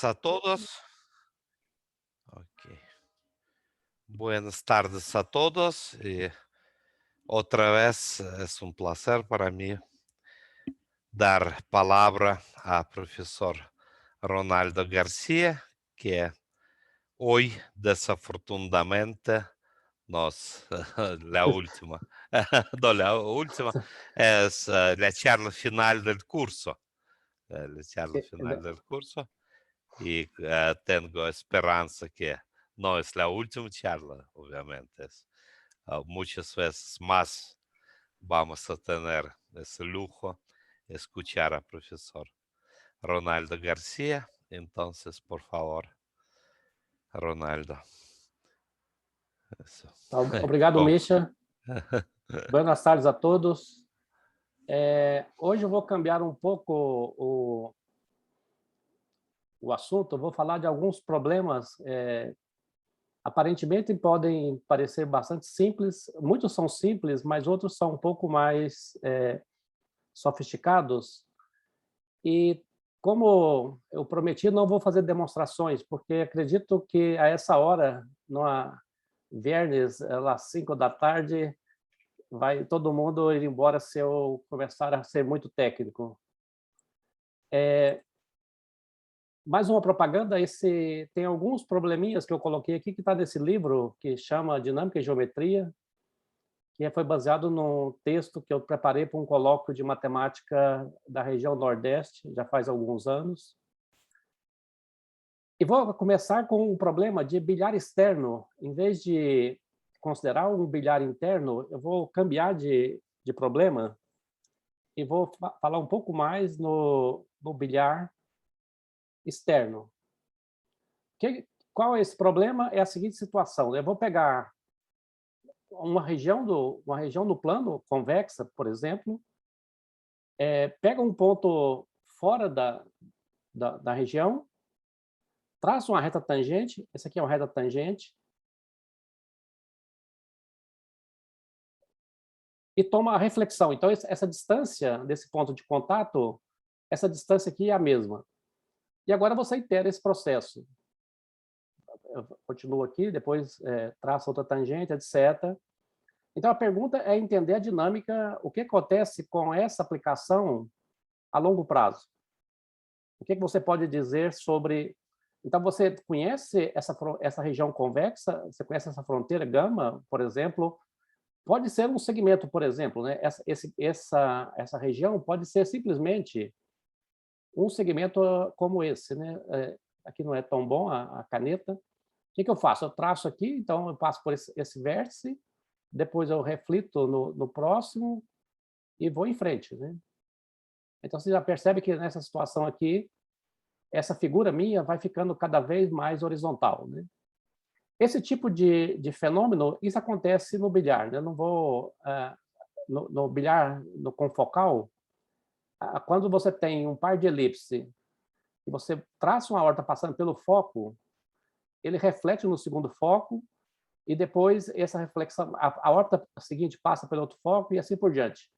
tardes a todos. Ok. Buenas tardes a todos. Y otra vez es un placer para mí dar palabra a profesor Ronaldo García, que hoy desafortunadamente nos, la última, no la última, es la charla final del curso. La charla Sí, final del curso. Y tengo esperanza que no es la última charla, obviamente. Muchas veces más vamos a tener ese lujo de escuchar al profesor Ronaldo García. Entonces, por favor, Ronaldo. Eso. Obrigado, ¿Cómo? Misha. Boas tardes a todos. Hoje eu vou cambiar um pouco o assunto, eu vou falar de alguns problemas, aparentemente podem parecer bastante simples, muitos são simples, mas outros são um pouco mais sofisticados. E como eu prometi, não vou fazer demonstrações, porque acredito que a essa hora, numa viernes, às 5 da tarde, vai todo mundo ir embora se eu começar a ser muito técnico. Mais uma propaganda, tem alguns probleminhas que eu coloquei aqui, que está nesse livro, que chama Dinâmica e Geometria, que foi baseado num texto que eu preparei para um colóquio de matemática da região Nordeste, já faz alguns anos. E vou começar com um problema de bilhar externo. Em vez de considerar um bilhar interno, eu vou cambiar de problema e vou falar um pouco mais no bilhar externo. Qual é esse problema? É a seguinte situação: eu vou pegar uma região do plano convexa, por exemplo, pega um ponto fora da região, traça uma reta tangente, essa aqui é uma reta tangente, e toma a reflexão. Então, essa distância desse ponto de contato, essa distância aqui é a mesma. E agora você itera esse processo. Eu continuo aqui, depois traço outra tangente, etc. Então, a pergunta é entender a dinâmica, o que acontece com essa aplicação a longo prazo. O que você pode dizer sobre... Então, você conhece essa região convexa? Você conhece essa fronteira gama, por exemplo? Pode ser um segmento, por exemplo, né? Essa região pode ser simplesmente um segmento como esse, né? Aqui não é tão bom a caneta. O que eu faço? Eu traço aqui, então eu passo por esse vértice, depois eu reflito no próximo e vou em frente, né? Então você já percebe que nessa situação aqui, essa figura minha vai ficando cada vez mais horizontal, né? Esse tipo de fenômeno, isso acontece no bilhar, né? Eu não vou... no bilhar no confocal, quando você tem um par de elipse e você traça uma horta passando pelo foco, ele reflete no segundo foco e depois essa reflexão, a horta seguinte passa pelo outro foco e assim por diante.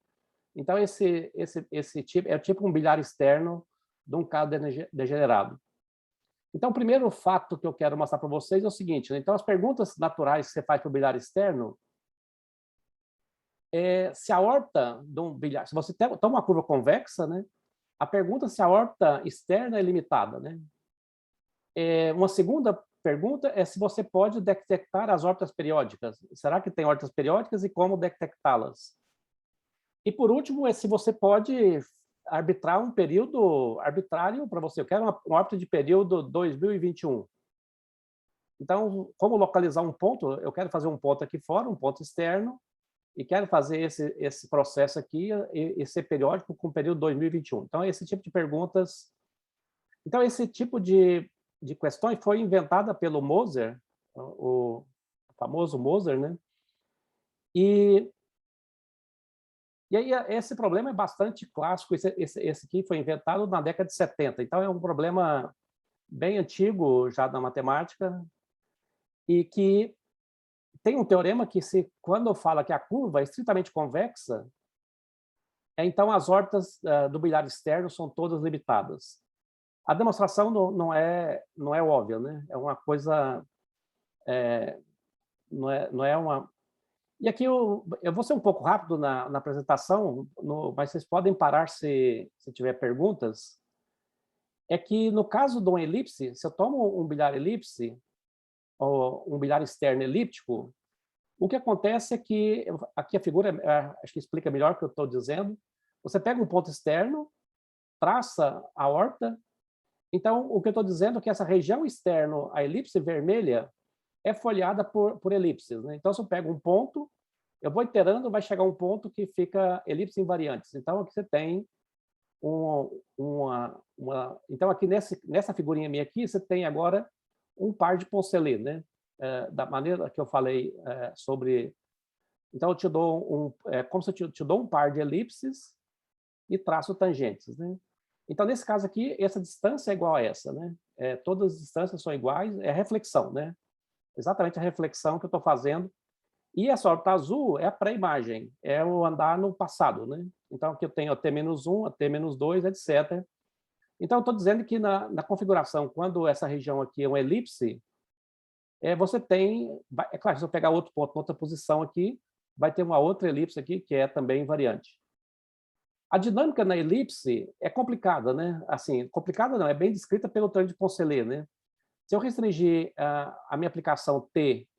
Então, esse tipo é tipo um bilhar externo de um caso degenerado. Então, o primeiro fato que eu quero mostrar para vocês é o seguinte, né? Então, as perguntas naturais que você faz para o bilhar externo, se a horta de um bilhar, se você toma uma curva convexa, né? A pergunta é se a horta externa é limitada, né? Uma segunda pergunta é se você pode detectar as órbitas periódicas. Será que tem órbitas periódicas e como detectá-las? E, por último, é se você pode arbitrar um período arbitrário para você. Eu quero uma órbita de período 2021. Então, como localizar um ponto? Eu quero fazer um ponto aqui fora, um ponto externo, e quero fazer esse processo aqui e ser periódico com o período 2021. Então, esse tipo de perguntas... Então, esse tipo de questões foi inventada pelo Moser, o famoso Moser, né? E aí, esse problema é bastante clássico. Esse aqui foi inventado na década de 70. Então, é um problema bem antigo já na matemática e que tem um teorema que, quando fala que a curva é estritamente convexa, então as órbitas do bilhar externo são todas limitadas. A demonstração não é óbvia, né? É uma coisa, não é uma... E aqui eu vou ser um pouco rápido na apresentação, mas vocês podem parar se tiver perguntas. É que no caso de uma elipse, se eu tomo um bilhar elipse, ou um bilhar externo elíptico, o que acontece é que, aqui a figura, acho que explica melhor o que eu estou dizendo, você pega um ponto externo, traça a horta, então o que eu estou dizendo é que essa região externa, a elipse vermelha, é folhada por elipses, né? Então, se eu pego um ponto, eu vou iterando, vai chegar um ponto que fica elipse invariantes. Então, aqui você tem então, aqui nessa figurinha minha aqui, você tem agora um par de Poncelet, né? Da maneira que eu falei sobre... Então, eu te dou como se eu te dou um par de elipses e traço tangentes, né? Então, nesse caso aqui, essa distância é igual a essa, né? Todas as distâncias são iguais, é a reflexão, né? Exatamente a reflexão que eu estou fazendo. E essa órbita azul é a pré-imagem, é o andar no passado, né? Então, aqui eu tenho a T-1, a T-2, etc. Então, eu estou dizendo que na configuração, quando essa região aqui é uma elipse, você tem... É claro, se eu pegar outro ponto, outra posição aqui, vai ter uma outra elipse aqui, que é também invariante. A dinâmica na elipse é complicada, né? Assim, complicada não, é bem descrita pelo teorema de Poncelet, né? Se eu restringir a minha aplicação T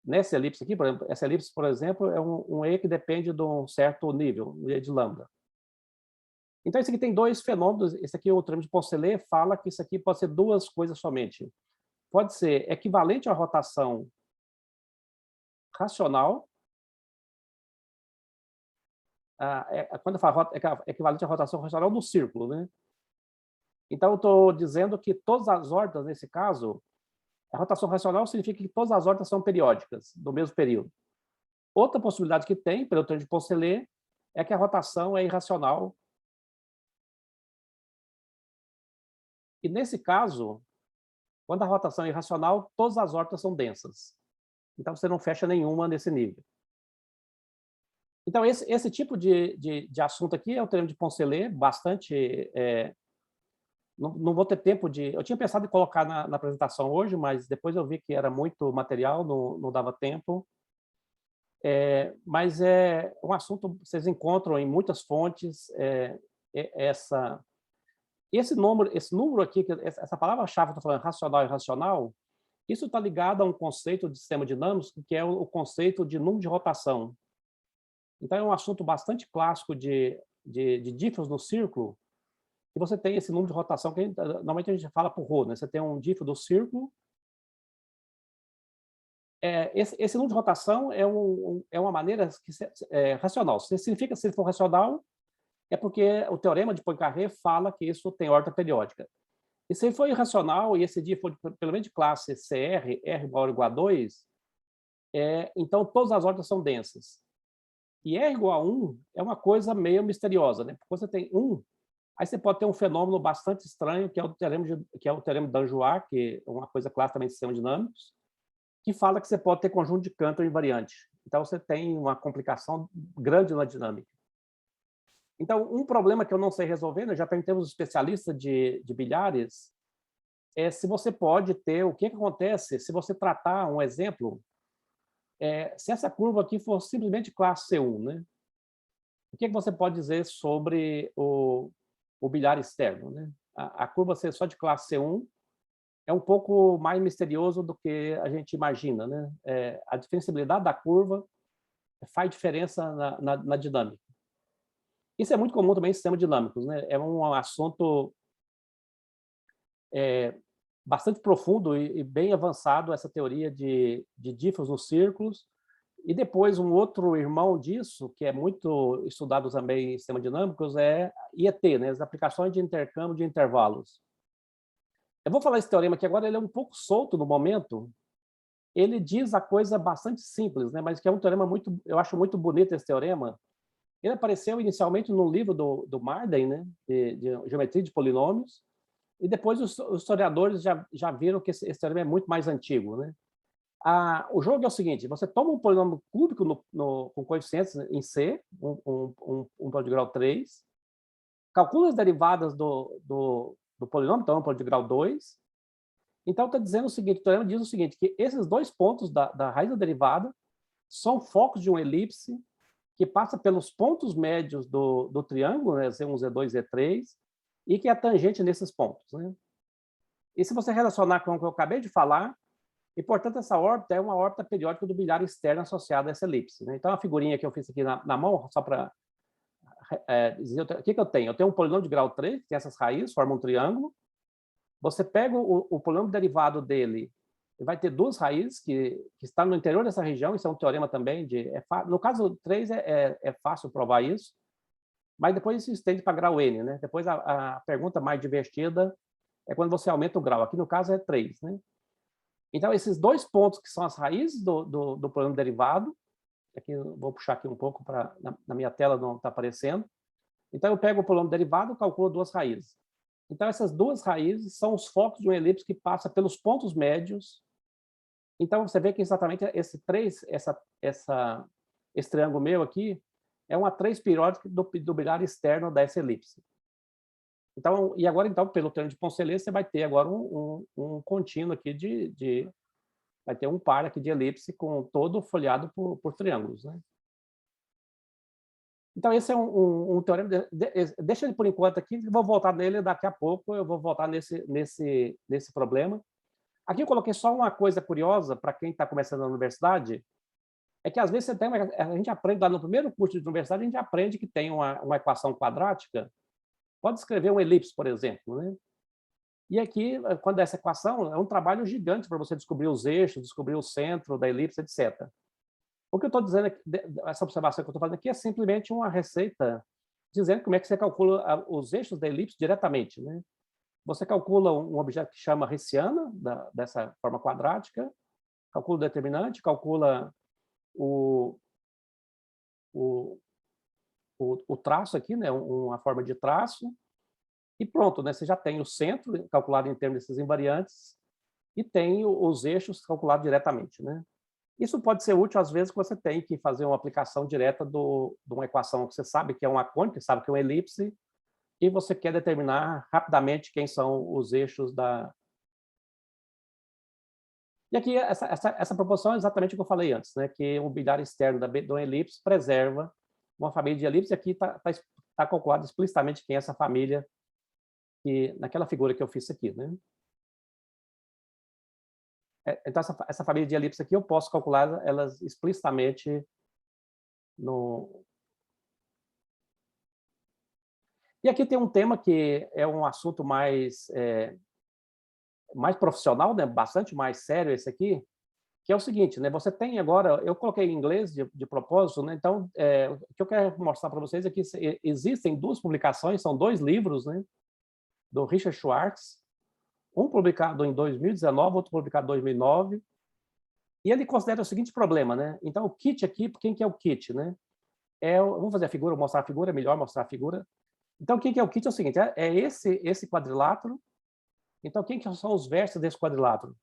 nessa elipse aqui, por exemplo, essa elipse, por exemplo, é um E que depende de um certo nível, um E de lambda. Então, isso aqui tem dois fenômenos. Esse aqui, o teorema de Poncelet, fala que isso aqui pode ser duas coisas somente. Pode ser equivalente à rotação racional. Quando eu falo equivalente à rotação racional no círculo, né? Então, eu estou dizendo que todas as órbitas, nesse caso, a rotação racional significa que todas as órbitas são periódicas, do mesmo período. Outra possibilidade que tem, pelo teorema de Poncelet, é que a rotação é irracional. E, nesse caso, quando a rotação é irracional, todas as órbitas são densas. Então, você não fecha nenhuma nesse nível. Então, esse tipo de assunto aqui é o teorema de Poncelet, bastante... não vou ter tempo de... Eu tinha pensado em colocar na apresentação hoje, mas depois eu vi que era muito material, não dava tempo. Mas é um assunto que vocês encontram em muitas fontes. Esse número aqui, essa palavra-chave que eu estou falando, racional e irracional, isso está ligado a um conceito de sistema dinâmico, que é o conceito de número de rotação. Então, é um assunto bastante clássico de dífios no círculo, e você tem esse número de rotação, que normalmente a gente fala por ρ, né? Você tem um dífio do círculo. Esse número de rotação é uma maneira racional. Significa, se ele for racional, é porque o teorema de Poincaré fala que isso tem órbita periódica. E se ele for irracional, e esse dia for pelo menos de classe CR, R igual a 2, então todas as órbitas são densas. E R igual a 1 é uma coisa meio misteriosa, né? Porque você tem 1, aí você pode ter um fenômeno bastante estranho, que é o teorema de Danjoy, que é uma coisa clássica também de sistemas dinâmicos, que fala que você pode ter conjunto de Cantor invariante. Então, você tem uma complicação grande na dinâmica. Então, um problema que eu não sei resolver, né, já perguntei aos especialistas de bilhares, é se você pode ter... O que acontece se você tratar um exemplo... se essa curva aqui for simplesmente classe C1, né? O que você pode dizer sobre o bilhar externo, né? A curva ser só de classe C1 é um pouco mais misterioso do que a gente imagina, né? A diferenciabilidade da curva faz diferença na dinâmica. Isso é muito comum também em sistemas dinâmicos, né? É um assunto bastante profundo e bem avançado, essa teoria de dífios nos círculos. E depois, um outro irmão disso, que é muito estudado também em sistemas dinâmicos, é IET, né? As aplicações de intercâmbio de intervalos. Eu vou falar esse teorema aqui agora, ele é um pouco solto no momento. Ele diz a coisa bastante simples, né? Mas que é um teorema muito... Eu acho muito bonito esse teorema. Ele apareceu inicialmente no livro do Marden, né? De geometria de polinômios, e depois os historiadores já viram que esse teorema é muito mais antigo, né? O jogo é o seguinte: você toma um polinômio cúbico com coeficientes em C, um de grau 3, calcula as derivadas do do polinômio, então é um polinômio de grau 2. Então, está dizendo o seguinte, o teorema diz o seguinte, que esses dois pontos da raiz da derivada são focos de uma elipse que passa pelos pontos médios do triângulo, né, Z1, Z2, Z3, e que é tangente nesses pontos. Né? E se você relacionar com o que eu acabei de falar, e, portanto, essa órbita é uma órbita periódica do bilhar externo associada a essa elipse. Né? Então, a figurinha que eu fiz aqui na mão, só para dizer o que eu tenho. Eu tenho um polinômio de grau 3, que tem essas raízes, forma um triângulo. Você pega o polinômio derivado dele, e vai ter duas raízes, que está no interior dessa região, isso é um teorema também. No caso 3, é fácil provar isso, mas depois isso estende para grau n. Né? Depois, a pergunta mais divertida é quando você aumenta o grau. Aqui, no caso, é 3. Né? Então, esses dois pontos que são as raízes do polinômio derivado, aqui eu vou puxar aqui um pouco, na minha tela não está aparecendo. Então, eu pego o polinômio derivado e calculo duas raízes. Então, essas duas raízes são os focos de uma elipse que passa pelos pontos médios. Então, você vê que exatamente esse triângulo meu aqui é uma 3 periódica do bilhar externo dessa elipse. Então, e agora, então, pelo teorema de Poncelet, você vai ter agora um contínuo aqui vai ter um par aqui de elipse com todo folheado por triângulos. Né? Então, esse é um teorema. Deixa ele por enquanto aqui, vou voltar nele daqui a pouco, eu vou voltar nesse problema. Aqui eu coloquei só uma coisa curiosa para quem está começando na universidade, é que às vezes a gente aprende lá no primeiro curso de universidade, a gente aprende que tem uma equação quadrática, pode escrever uma elipse, por exemplo. Né? E aqui, quando essa equação, é um trabalho gigante para você descobrir os eixos, descobrir o centro da elipse, etc. O que eu estou dizendo, essa observação que eu estou fazendo aqui é simplesmente uma receita dizendo como é que você calcula os eixos da elipse diretamente. Né? Você calcula um objeto que chama Hessiana, dessa forma quadrática, calcula o determinante, calcula o traço aqui, né? Uma forma de traço, e pronto, né? Você já tem o centro calculado em termos desses invariantes e tem os eixos calculados diretamente. Né? Isso pode ser útil, às vezes, que você tem que fazer uma aplicação direta de uma equação que você sabe que é uma cônica, sabe que é uma elipse, e você quer determinar rapidamente quem são os eixos da... E aqui, essa proporção é exatamente o que eu falei antes, né? Que o bilhar externo de uma elipse preserva uma família de elipse, e aqui está calculado explicitamente quem é essa família, naquela figura que eu fiz aqui. Né? Então, essa família de elipse aqui, eu posso calcular elas explicitamente no... E aqui tem um tema que é um assunto mais profissional, né? Bastante mais sério esse aqui, que é o seguinte, né? Você tem agora, eu coloquei em inglês de propósito, né? Então, o que eu quero mostrar para vocês é que existem duas publicações, são dois livros, né? Do Richard Schwartz, um publicado em 2019, outro publicado em 2009, e ele considera o seguinte problema, né? Então, o kit aqui, quem que é o kit, né? Vamos fazer a figura, mostrar a figura, é melhor mostrar a figura. Então, quem que é o kit é o seguinte, é esse quadrilátero. Então, quem que são os vértices desse quadrilátero?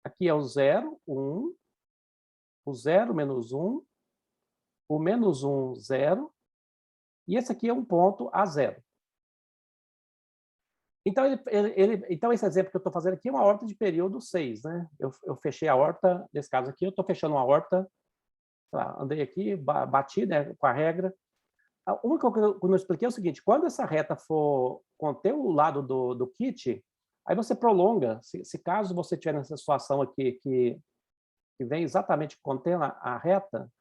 Aqui é o 0, 1, o 0, menos 1, o menos 1, 0, e esse aqui é um ponto a 0. Então, então, esse exemplo que eu estou fazendo aqui é uma órbita de período 6. Né? Eu fechei a órbita, nesse caso aqui, eu estou fechando uma órbita, andei aqui, bati, né, com a regra. Uma coisa que eu não expliquei é o seguinte, quando essa reta for conter o lado do kit, aí você prolonga, se caso você tiver nessa situação aqui, que vem exatamente contendo a reta,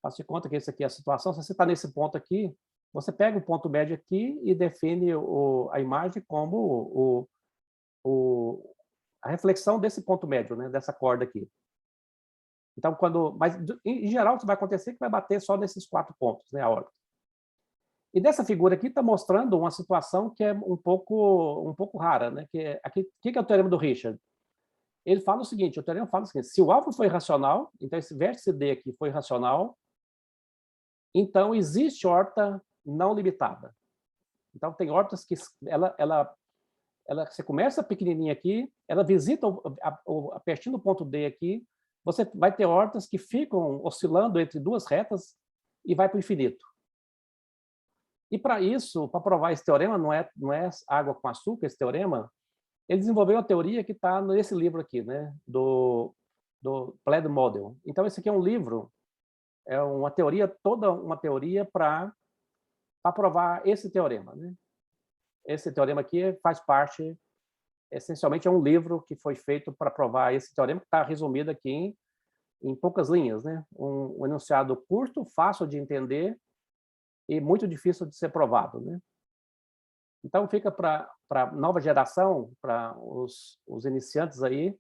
faça de conta que esse aqui é a situação, se você está nesse ponto aqui, você pega o ponto médio aqui e define a imagem como a reflexão desse ponto médio, né, dessa corda aqui. Então, mas em geral, o que vai acontecer é que vai bater só nesses 4 pontos, né, a órbita. E dessa figura aqui está mostrando uma situação que é um pouco rara, né, que é o teorema do Richard? Ele fala o seguinte, o teorema fala o seguinte, se o alfa foi racional, então esse vértice D aqui foi racional, então existe órbita não limitada. Então, tem órbitas que você começa pequenininha aqui, ela visita pertinho do ponto D aqui, você vai ter órbitas que ficam oscilando entre duas retas e vai para o infinito. E para isso, para provar esse teorema, não é água com açúcar, esse teorema, ele desenvolveu a teoria que está nesse livro aqui, né, do Plaid Model. Então, esse aqui é um livro, é uma teoria, toda uma teoria para provar esse teorema, né? Esse teorema aqui faz parte, essencialmente, é um livro que foi feito para provar esse teorema, que está resumido aqui em poucas linhas, né? Um enunciado curto, fácil de entender e muito difícil de ser provado, né? Então, fica para a nova geração, para os iniciantes aí,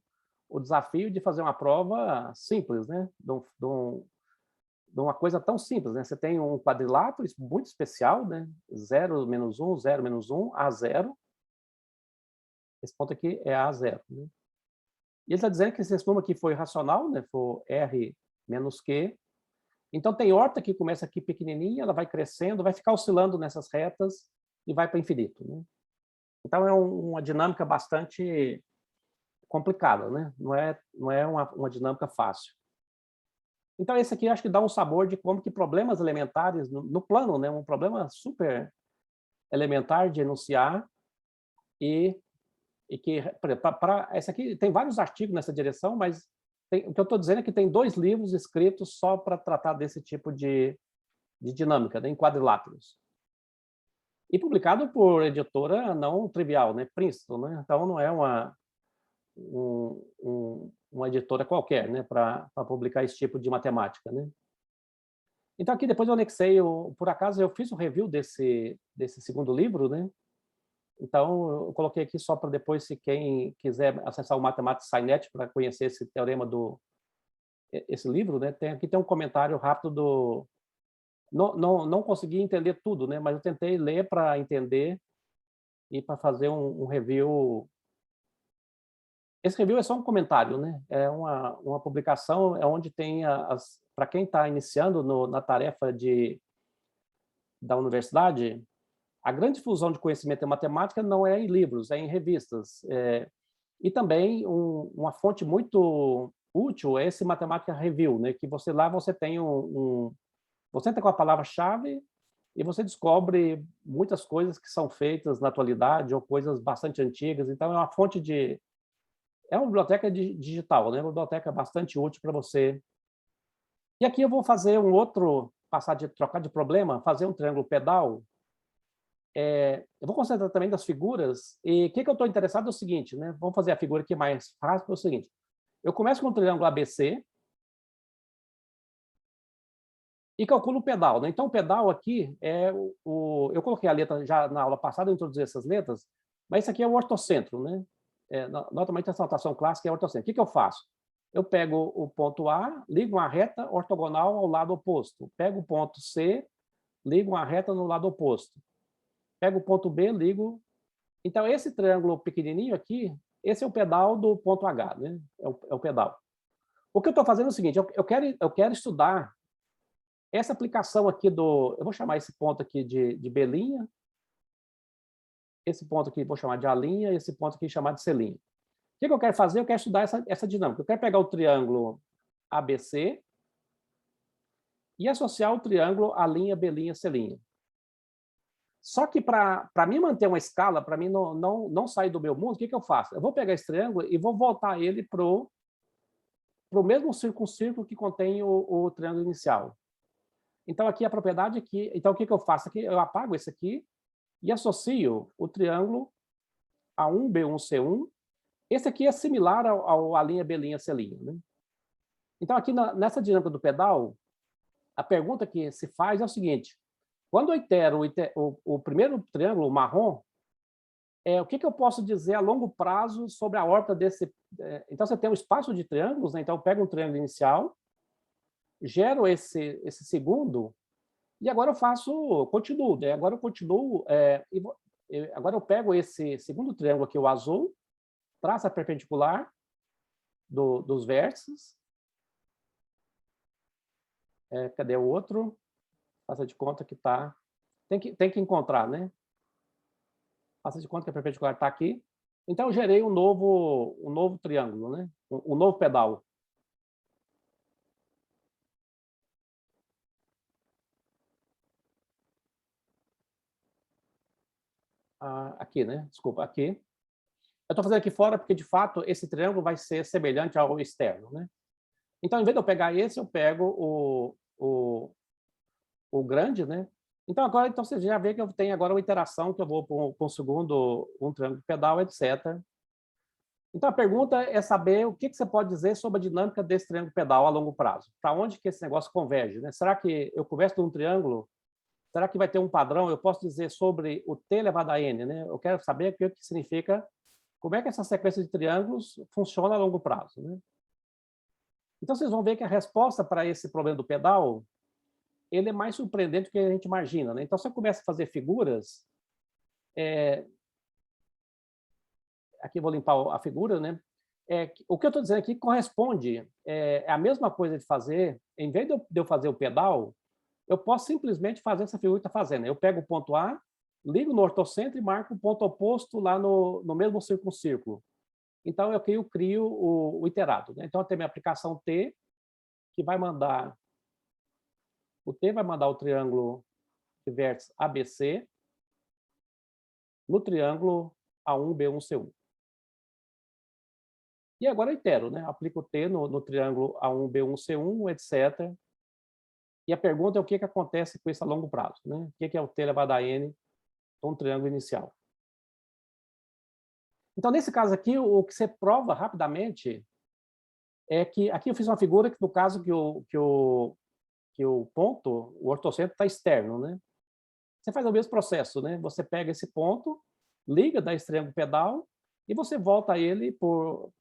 o desafio de fazer uma prova simples, né? De uma coisa tão simples, né? Você tem um quadrilátero muito especial, né? 0, menos 1, 0, menos 1, A0. Esse ponto aqui é A0, né? E ele está dizendo que esse número aqui foi racional, né? Foi R menos Q. Então, tem horta que começa aqui pequenininha, ela vai crescendo, vai ficar oscilando nessas retas e vai para o infinito, né? Então, é uma dinâmica bastante complicada, né? Não é uma dinâmica fácil. Então, esse aqui acho que dá um sabor de como que problemas elementares no plano, né? Um problema super elementar de enunciar e que, para essa aqui, tem vários artigos nessa direção, mas o que eu estou dizendo é que tem 2 livros escritos só para tratar desse tipo de dinâmica, né, em quadriláteros. E publicado por editora não trivial, né, Princeton, né? Então não é uma editora qualquer, né, para publicar esse tipo de matemática, né? Então aqui depois eu anexei, por acaso eu fiz um review desse segundo livro, né? Então, eu coloquei aqui só para depois, se quem quiser acessar o Matemática Scinet para conhecer esse teorema esse livro, né? Aqui tem um comentário rápido do... Não consegui entender tudo, né? Mas eu tentei ler para entender e para fazer um review. Esse review é só um comentário, né? É uma publicação onde tem para quem está iniciando na tarefa da universidade, a grande difusão de conhecimento em matemática não é em livros, é em revistas. E também uma fonte muito útil é esse Matemática Review, né? Que você tem você entra com a palavra-chave e você descobre muitas coisas que são feitas na atualidade ou coisas bastante antigas. Então, é uma fonte é uma biblioteca digital, né? Uma biblioteca bastante útil para você. E aqui eu vou fazer trocar de problema, fazer um triângulo pedal. Eu vou concentrar também das figuras, e o que eu estou interessado é o seguinte, né? Vamos fazer a figura aqui mais fácil, é o seguinte. Eu começo com um triângulo ABC e calculo o pedal, né? Então, o pedal aqui é eu coloquei a letra já na aula passada, eu introduzi essas letras, mas isso aqui é o ortocentro, né? Normalmente, essa notação clássica é ortocentro. O que eu faço? Eu pego o ponto A, ligo uma reta ortogonal ao lado oposto. Pego o ponto C, ligo uma reta no lado oposto. Pego o ponto B, ligo. Então, esse triângulo pequenininho aqui, esse é o pedal do ponto H, né? É o pedal. O que eu estou fazendo é o seguinte, eu quero estudar essa aplicação aqui eu vou chamar esse ponto aqui de B', esse ponto aqui vou chamar de A', esse ponto aqui chamar de C'. O que eu quero fazer? Eu quero estudar essa dinâmica. Eu quero pegar o triângulo ABC e associar o triângulo A'B', C'. Só que para mim manter uma escala, para mim não sair do meu mundo, o que eu faço? Eu vou pegar esse triângulo e vou voltar ele para o mesmo círculo que contém o triângulo inicial. Então, aqui a propriedade aqui. Então, o que eu faço aqui? Eu apago esse aqui e associo o triângulo A1, B1, C1. Esse aqui é similar ao A'B', C'. Né? Então, aqui nessa dinâmica do pedal, a pergunta que se faz é o seguinte: quando eu itero o primeiro triângulo, o marrom, o que eu posso dizer a longo prazo sobre a órbita desse... Então, você tem um espaço de triângulos, né? Então, eu pego um triângulo inicial, gero esse segundo, e agora continuo. Né? Agora eu continuo, agora eu pego esse segundo triângulo aqui, o azul, traço a perpendicular dos vértices. Cadê o outro? Faça de conta que está... Tem que encontrar, né? Faça de conta que a perpendicular está aqui. Então, eu gerei um novo triângulo, né? Um novo pedal. aqui, né? Desculpa, aqui. Eu estou fazendo aqui fora porque, de fato, esse triângulo vai ser semelhante ao externo, né? Então, em vez de eu pegar esse, eu pego o grande, né? Então, agora então, você já vê que eu tenho agora uma interação que eu vou para um segundo, um triângulo pedal, etc. Então, a pergunta é saber o que você pode dizer sobre a dinâmica desse triângulo pedal a longo prazo. Para onde que esse negócio converge, né? Será que eu converso de um triângulo? Será que vai ter um padrão? Eu posso dizer sobre o t elevado a n, né? Eu quero saber o que significa, como é que essa sequência de triângulos funciona a longo prazo, né? Então, vocês vão ver que a resposta para esse problema do pedal, ele é mais surpreendente do que a gente imagina, né? Então, você começa a fazer figuras, aqui eu vou limpar a figura, né? O que eu estou dizendo aqui corresponde, é a mesma coisa de fazer, em vez de eu fazer o pedal, eu posso simplesmente fazer essa figura que está fazendo. Eu pego o ponto A, ligo no ortocentro e marco o ponto oposto lá no mesmo círculo. Então, eu crio o iterado, né? Então, eu tenho minha aplicação T, que vai mandar... O T vai mandar o triângulo de vértices ABC no triângulo A1, B1, C1. E agora eu itero, né? Aplico o T no triângulo A1, B1, C1, etc. E a pergunta é o que acontece com isso a longo prazo, né? O que é o T elevado a N de um triângulo inicial. Então, nesse caso aqui, o que você prova rapidamente é que aqui eu fiz uma figura que, no caso, que o ponto, o ortocentro está externo, né? Você faz o mesmo processo, né? Você pega esse ponto, liga da esse triângulo pedal e você volta ele por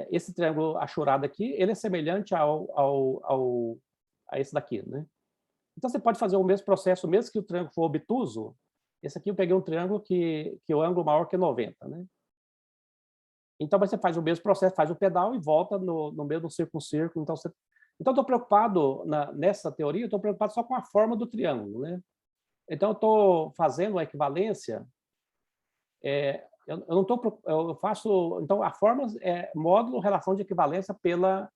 esse triângulo achurado aqui, ele é semelhante a esse daqui, né? Então, você pode fazer o mesmo processo, mesmo que o triângulo for obtuso. Esse aqui eu peguei um triângulo que o ângulo maior que 90, né? Então, você faz o mesmo processo, faz o pedal e volta no mesmo círculo. Então, estou preocupado, nessa teoria, estou preocupado só com a forma do triângulo, né? Então, eu estou fazendo a equivalência, eu não estou, eu faço, então, a forma é módulo relação de equivalência pela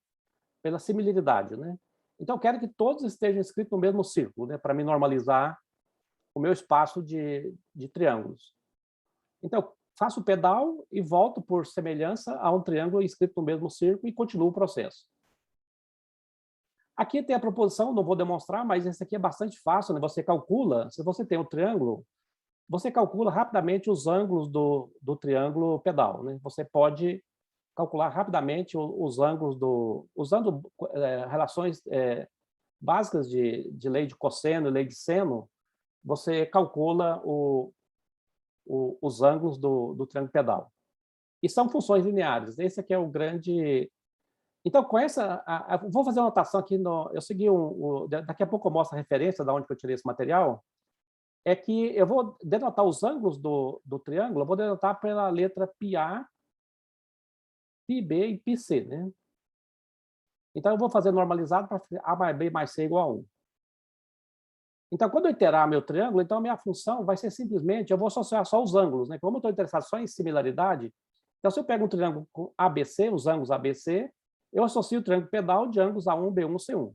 similaridade, né? Então, eu quero que todos estejam inscritos no mesmo círculo, né? Para me normalizar o meu espaço de triângulos. Então, faço o pedal e volto por semelhança a um triângulo inscrito no mesmo círculo e continuo o processo. Aqui tem a proposição, não vou demonstrar, mas esse aqui é bastante fácil, né? Você calcula, se você tem um triângulo, você calcula rapidamente os ângulos do triângulo pedal, né? Você pode calcular rapidamente os ângulos usando relações básicas de lei de cosseno e lei de seno, você calcula os ângulos do triângulo pedal. E são funções lineares. Esse aqui é o grande... Então, com essa... vou fazer uma anotação aqui. Eu segui daqui a pouco eu mostro a referência de onde eu tirei esse material. É que eu vou denotar os ângulos do triângulo, eu vou denotar pela letra πA, πB e πC, né? Então, eu vou fazer normalizado para A mais B mais C igual a 1. Então, quando eu iterar meu triângulo, então a minha função vai ser simplesmente, eu vou associar só os ângulos, né? Como eu estou interessado só em similaridade, então se eu pego um triângulo com ABC, os ângulos ABC, eu associo o triângulo pedal de ângulos A1, B1, C1.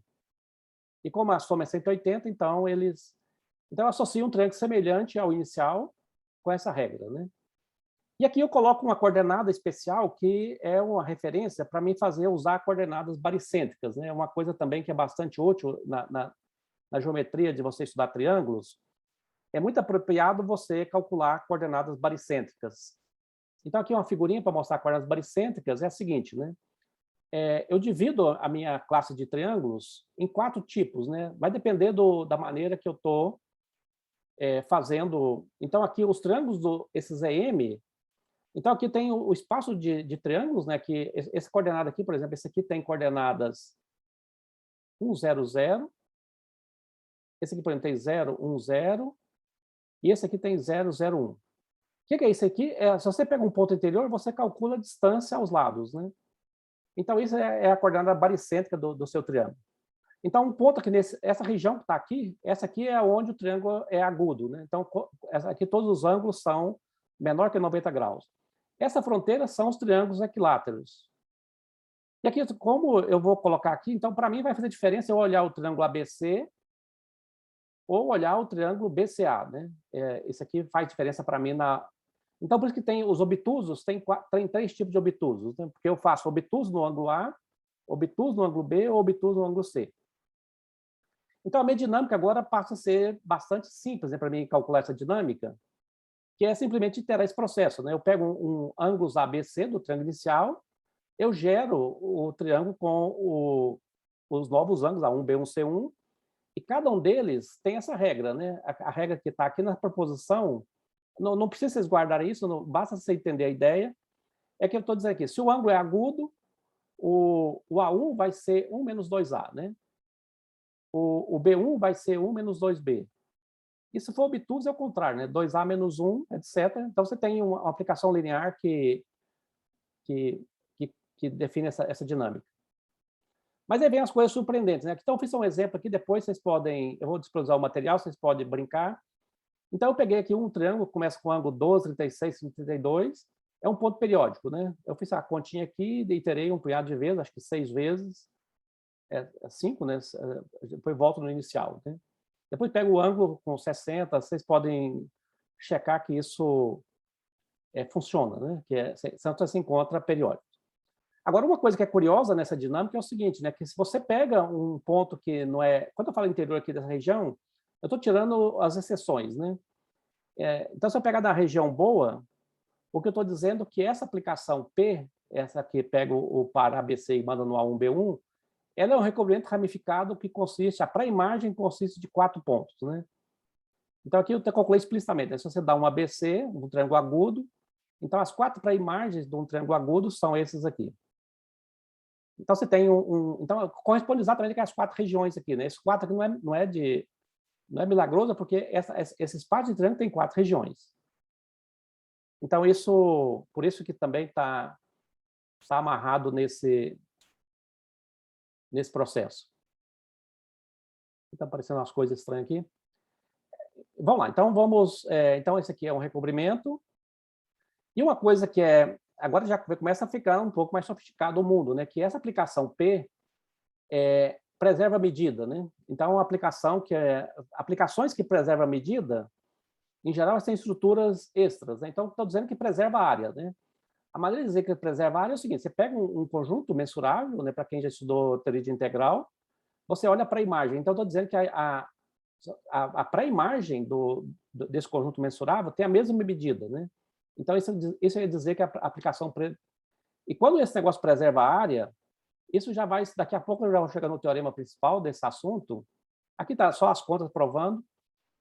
E como a soma é 180, então eu associo um triângulo semelhante ao inicial com essa regra, né? E aqui eu coloco uma coordenada especial que é uma referência para mim usar coordenadas baricêntricas, né? Uma coisa também que é bastante útil na geometria de você estudar triângulos, é muito apropriado você calcular coordenadas baricêntricas. Então, aqui uma figurinha para mostrar coordenadas baricêntricas é a seguinte, né? Eu divido a minha classe de triângulos em 4 tipos, né? Vai depender da maneira que eu estou fazendo. Então, aqui os triângulos, esses EM, então aqui tem o espaço de triângulos, né? Que esse coordenado aqui, por exemplo, esse aqui tem coordenadas 1, 0, 0, esse aqui, por exemplo, tem 0, 1, 0, e esse aqui tem 0, 0, 1. O que é isso aqui? Se você pega um ponto interior, você calcula a distância aos lados, né? Então, isso é a coordenada baricêntrica do seu triângulo. Então, um ponto aqui, essa região que está aqui, essa aqui é onde o triângulo é agudo, né? Então, aqui todos os ângulos são menor que 90 graus. Essa fronteira são os triângulos equiláteros. E aqui, como eu vou colocar aqui, então, para mim vai fazer diferença eu olhar o triângulo ABC ou olhar o triângulo BCA, né? Esse aqui faz diferença para mim na... Então, por isso que tem os obtusos, tem 3 tipos de obtusos, né? Porque eu faço obtuso no ângulo A, obtuso no ângulo B ou obtuso no ângulo C. Então, a minha dinâmica agora passa a ser bastante simples, né, para mim calcular essa dinâmica, que é simplesmente iterar esse processo, né? Eu pego um ângulos ABC do triângulo inicial, eu gero o triângulo com os novos ângulos A1, B1, C1, e cada um deles tem essa regra, né? A regra que está aqui na proposição, não precisa vocês guardarem isso, não, basta você entender a ideia, é que eu estou dizendo aqui, se o ângulo é agudo, o A1 vai ser 1 menos 2A, né? O B1 vai ser 1 menos 2B. E se for obtuso, é o contrário, né? 2A menos 1, etc. Então, você tem uma aplicação linear que define essa dinâmica. Mas aí vem as coisas surpreendentes, né? Então, eu fiz um exemplo aqui, depois vocês podem... Eu vou disponibilizar o material, vocês podem brincar. Então, eu peguei aqui um triângulo, começa com o ângulo 12, 36, 32. É um ponto periódico, né? Eu fiz a continha aqui, iterei um punhado de vezes, acho que 6 vezes. 5, né? Depois volto no inicial, né? Depois pego o ângulo com 60, vocês podem checar que isso funciona, né? Que você encontra periódico. Agora, uma coisa que é curiosa nessa dinâmica é o seguinte, né? Que se você pega um ponto que não é... Quando eu falo interior aqui dessa região, eu estou tirando as exceções, né? Então, se eu pegar da região boa, o que eu estou dizendo é que essa aplicação P, essa que pega o par ABC e manda no A1, B1, ela é um recobrimento ramificado que consiste... A pré-imagem consiste de 4 pontos, né? Então, aqui eu calculei explicitamente, né? Se você dá um ABC, um triângulo agudo, então as 4 pré-imagens de um triângulo agudo são esses aqui. Então, você tem então, corresponde exatamente às 4 regiões aqui, né? Esses 4 aqui não é milagroso, porque esse espaço de triângulo tem 4 regiões. Então, por isso que também está amarrado nesse processo. Está aparecendo umas coisas estranhas aqui. Vamos lá, então então esse aqui é um recobrimento. E uma coisa que agora já começa a ficar um pouco mais sofisticado o mundo, né? Que essa aplicação P preserva a medida, né? Então, uma aplicação aplicações que preservam a medida, em geral, elas têm estruturas extras, né? Então, estou dizendo que preserva a área, né? A maneira de dizer que preserva a área é o seguinte: você pega um conjunto mensurável, né? Para quem já estudou teoria de integral, você olha para a imagem. Então, estou dizendo que a pré-imagem desse conjunto mensurável tem a mesma medida, né? Então, isso ia dizer que a aplicação... E quando esse negócio preserva a área, isso já vai... Daqui a pouco eu já vou chegar no teorema principal desse assunto. Aqui está só as contas provando.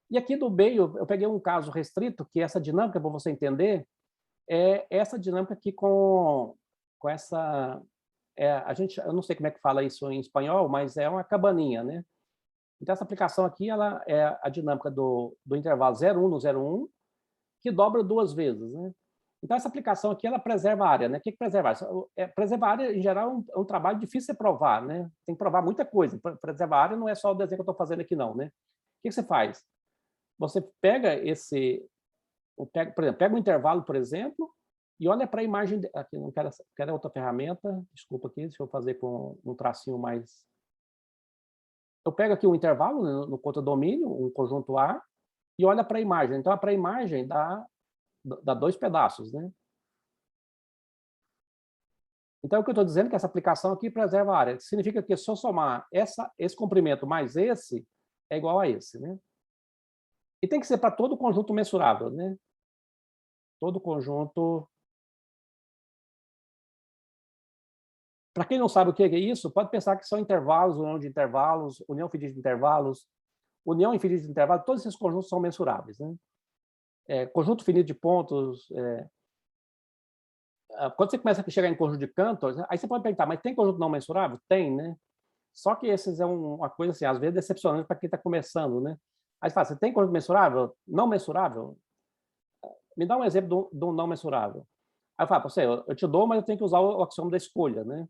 E aqui do meio, eu peguei um caso restrito, que essa dinâmica, para você entender, é essa dinâmica aqui com essa... eu não sei como é que fala isso em espanhol, mas é uma cabaninha, né? Então, essa aplicação aqui, ela é a dinâmica do intervalo 0,1 no 0,1, que dobra 2 vezes, né? Então, essa aplicação aqui, ela preserva a área, né? O que preservar? Preservar a área, em geral, é um trabalho difícil de provar, né? Tem que provar muita coisa. Preservar a área não é só o desenho que eu estou fazendo aqui, não, né? O que você faz? Você pega por exemplo, pega um intervalo, por exemplo, e olha para a imagem... Aqui, não quero outra ferramenta. Desculpa aqui, deixa eu fazer com um tracinho mais... Eu pego aqui um intervalo, né, no contra-domínio, um conjunto A, e olha para a imagem. Então, a pré-imagem dá 2 pedaços, né? Então, o que eu estou dizendo é que essa aplicação aqui preserva a área. Significa que se eu somar esse comprimento mais esse, é igual a esse, né? E tem que ser para todo o conjunto mensurável, né? Todo conjunto... Para quem não sabe o que é isso, pode pensar que são intervalos, união de intervalos, união finita de intervalos, união infinita de intervalos, todos esses conjuntos são mensuráveis, né? Conjunto finito de pontos... Quando você começa a chegar em conjunto de Cantor, aí você pode perguntar, mas tem conjunto não mensurável? Tem, né? Só que esses é uma coisa, assim, às vezes decepcionante para quem está começando, né? Aí você fala, você tem conjunto mensurável? Não mensurável? Me dá um exemplo de um não mensurável. Aí eu falo, você, eu te dou, mas eu tenho que usar o axioma da escolha, né?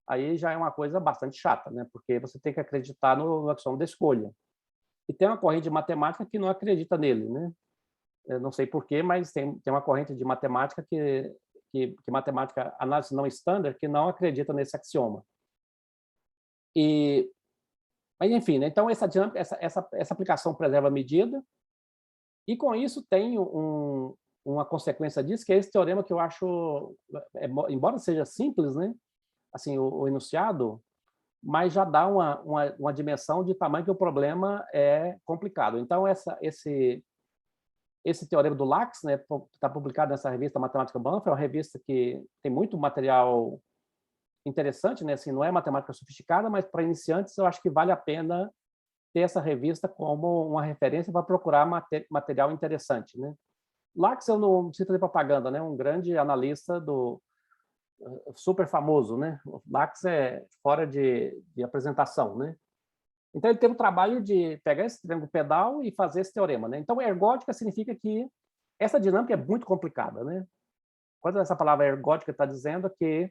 Aí já é uma coisa bastante chata, né? Porque você tem que acreditar no axioma da escolha. E tem uma corrente de matemática que não acredita nele, né? Eu não sei porquê, mas tem uma corrente de matemática que matemática, análise não standard, que não acredita nesse axioma. E Mas, enfim, né? Então, essa dinâmica, essa aplicação preserva a medida, e com isso tem uma consequência disso, que é esse teorema que eu acho, embora seja simples, né? Assim, o enunciado, mas já dá uma dimensão de tamanho que o problema é complicado. Então, esse teorema do Lax, né, está publicado nessa revista Matemática Banff, é uma revista que tem muito material interessante, né? Assim, não é matemática sofisticada, mas para iniciantes eu acho que vale a pena ter essa revista como uma referência para procurar material interessante, né? Lax, eu não preciso fazer propaganda, né? Um grande analista super famoso, né? O Lax é fora de apresentação, né? Então ele teve o trabalho de pegar esse triângulo pedal e fazer esse teorema, né? Então ergótica significa que essa dinâmica é muito complicada, né? Quando essa palavra ergótica está dizendo que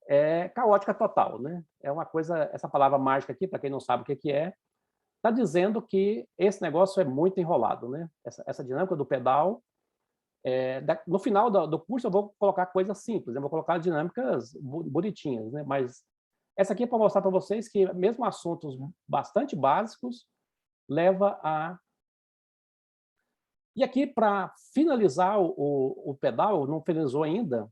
é caótica total, né? É uma coisa, essa palavra mágica aqui, para quem não sabe o que é, está dizendo que esse negócio é muito enrolado, né? Essa dinâmica do pedal. No final do curso eu vou colocar coisas simples, eu vou colocar dinâmicas bonitinhas, né? Mas essa aqui é para mostrar para vocês que mesmo assuntos bastante básicos leva a... E aqui, para finalizar o pedal, não finalizou ainda,